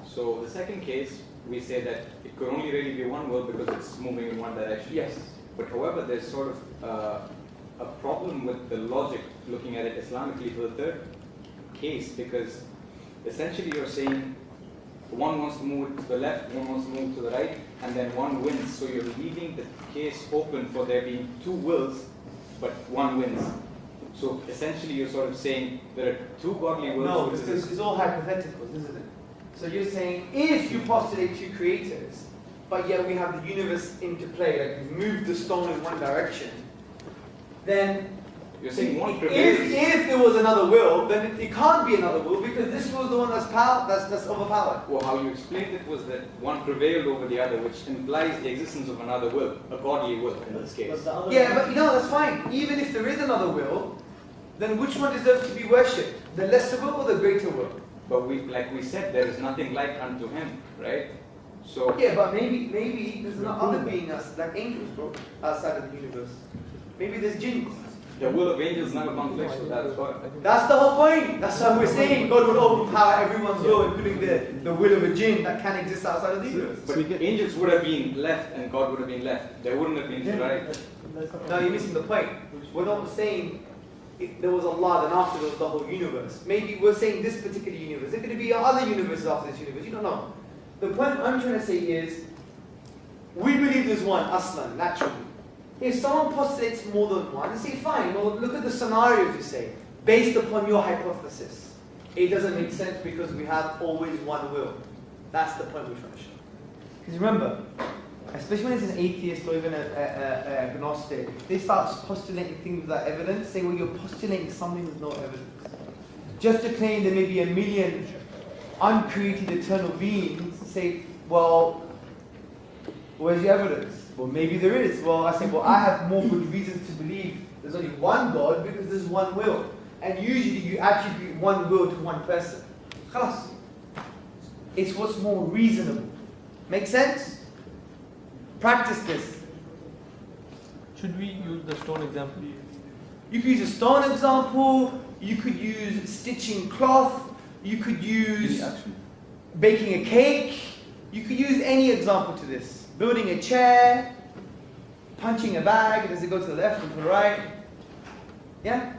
So the second case, we say that it could only really be one will because it's moving in one direction. Yes. But however, there's sort of a problem with the logic looking at it Islamically for the third case because essentially you're saying one wants to move to the left, one wants to move to the right, and then one wins. So you're leaving the case open for there being two wills, but one wins. So essentially you're sort of saying there are two godly wills. No, because it's all hypotheticals, isn't it? So you're saying if you postulate two creators, but yet we have the universe into play, like we've moved the stone in one direction, then you're saying one prevails. If there was another will, then it can't be another will because this was the one that's overpowered. Well, how you explained it was that one prevailed over the other, which implies the existence of another will, a godly will in this case. Yeah, but you know, that's fine. Even if there is another will, then which one deserves to be worshipped? The lesser will or the greater will? But like we said, there is nothing like unto him, right? So yeah, but maybe there's no other being like angels, bro, outside of the universe. Maybe there's jinns. The will of angels never conflicts with that as well. That's the whole point. That's what we're saying. God will overpower everyone's will, including the will of a jinn that can exist outside of the universe. But angels would have been left and God would have been left. There wouldn't have been right. No, you're missing the point. We're not saying there was Allah, then after there was the whole universe. Maybe we're saying this particular universe. There could be other universes after this universe. You don't know. The point I'm trying to say is, we believe there's one, aslan, naturally. If someone postulates more than one, say fine, well look at the scenarios you say, based upon your hypothesis. It doesn't make sense because we have always one will. That's the point we're trying to show. Because remember, especially when it's an atheist or even an agnostic, they start postulating things without evidence, say, well, you're postulating something with no evidence. Just to claim there may be a million uncreated eternal beings, say, well, where's your evidence? Well, maybe there is. Well, I say, well, I have more good reasons to believe there's only one God because there's one will. And usually you attribute one will to one person. Khalas. It's what's more reasonable. Make sense? Practice this. Should we use the stone example? You could use a stone example, you could use stitching cloth, you could use baking a cake, you could use any example to this. Building a chair, punching a bag, does it go to the left or to the right? Yeah?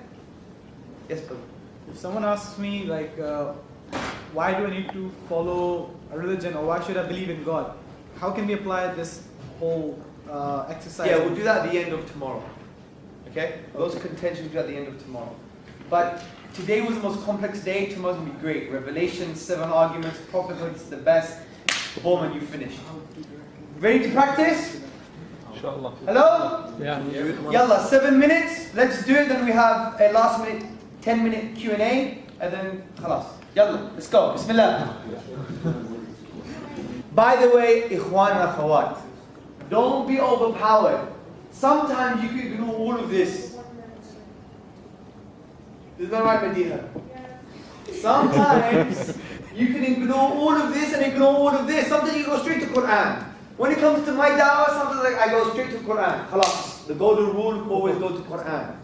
Yes, brother. If someone asks me, like, why do I need to follow a religion, or why should I believe in God? How can we apply this whole exercise? Yeah, we'll do that at the end of tomorrow. Okay? Those contentions we'll do at the end of tomorrow. But today was the most complex day. Tomorrow's going to be great. Revelation, 7 arguments, prophethood is the best. Boom, and you finish. Ready to practice? Inshallah. Hello? Yeah. Yalla, 7 minutes. Let's do it. Then we have a last minute, 10-minute Q&A. And then, khalas. Yalla, let's go. Bismillah. By the way, ikhwan and akhawat, don't be overpowered. Sometimes you can ignore all of this. Is that right, Medina? Sometimes you can ignore all of this and ignore all of this. Sometimes you go straight to Quran. When it comes to my dawah, sometimes like I go straight to Quran. Khalas. The golden rule, always go to Quran.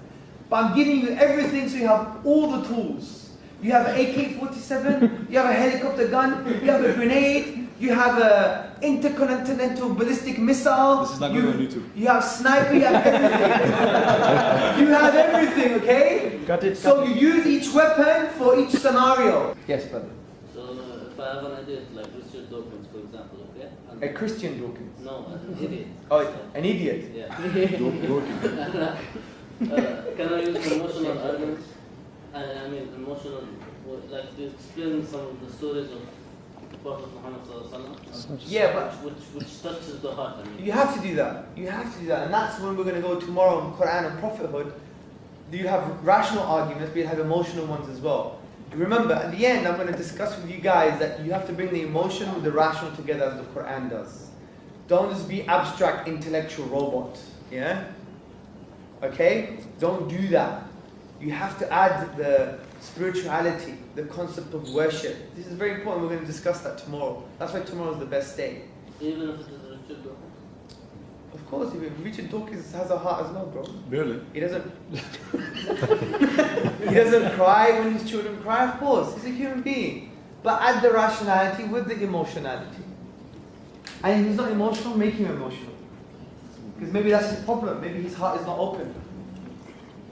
But I'm giving you everything so you have all the tools. You have an AK-47, you have a helicopter gun, you have a grenade, you have an intercontinental ballistic missile. This is not going on YouTube. You have sniper, you have everything. You have everything, okay? Got it. So you use each weapon for each scenario. Yes, brother. So if I have an idiot like Richard Dawkins, for example, okay? And A Christian Dawkins. No, an idiot. Oh, an idiot. Yeah. Can I use emotional arguments? I mean, emotional, like to explain some of the stories of Prophet Muhammad sallallahu alaihi wasallam. Yeah, but which touches the heart. I mean, you have to do that. You have to do that, and that's when we're going to go tomorrow on Quran and prophethood. You have rational arguments, but you have emotional ones as well. Remember, at the end, I'm going to discuss with you guys that you have to bring the emotion with the rational together as the Quran does. Don't just be abstract intellectual robot. Yeah. Okay. Don't do that. You have to add the spirituality, the concept of worship. This is very important. We're going to discuss that tomorrow. That's why tomorrow is the best day. even if it is Richard Dawkins. Of course, Richard Dawkins has a heart as well, bro. Barely. He doesn't. He doesn't cry when his children cry. Of course, he's a human being. But add the rationality with the emotionality. And if he's not emotional, make him emotional. Because maybe that's his problem. Maybe his heart is not open.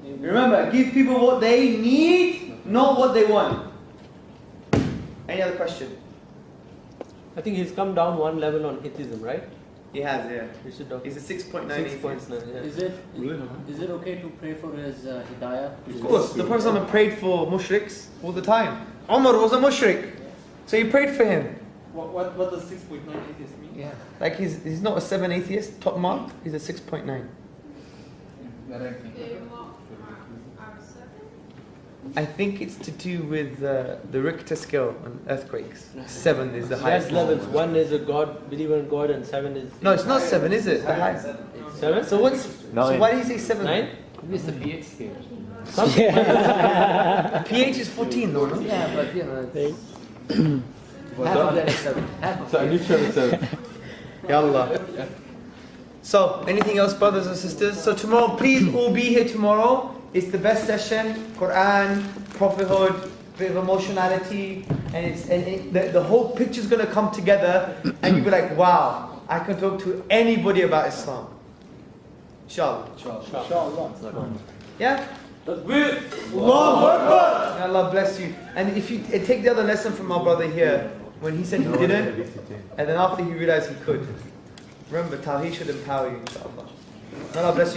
Remember, give people what they need, not what they want. Any other question? I think he's come down one level on atheism, right? He has, yeah. He's a 6.9. 6.9, yeah. Is it okay to pray for his hidayah? Of course, the Prophet prayed for mushriks all the time. Umar was a mushrik, so he prayed for him. What does 6.9 atheist mean? Yeah, like he's not a 7 atheist, top mark. He's a 6.9. I think it's to do with the Richter scale on earthquakes. 7 is the highest. There's levels. 1 is a God, believer in God, and 7 is. No, it's not 7, is it? The highest. 7? So what's? So why do you say 7? 9? It's the pH scale. pH is 14, though, no? Yeah, but you know, Half of that is 7. So I need to 7. Yallah. So, anything else, brothers and sisters? So tomorrow, please all be here tomorrow. It's the best session. Quran, prophethood, bit of emotionality, and the whole picture's going to come together, and you'll be like, wow, I can talk to anybody about Islam. Inshallah. Inshallah. Yeah? Allahu Akbar! May Allah bless you. And if you take the other lesson from our brother here, when he said he didn't, and then after he realized he could. Remember, Tawheed should empower you, inshallah. May Allah bless you.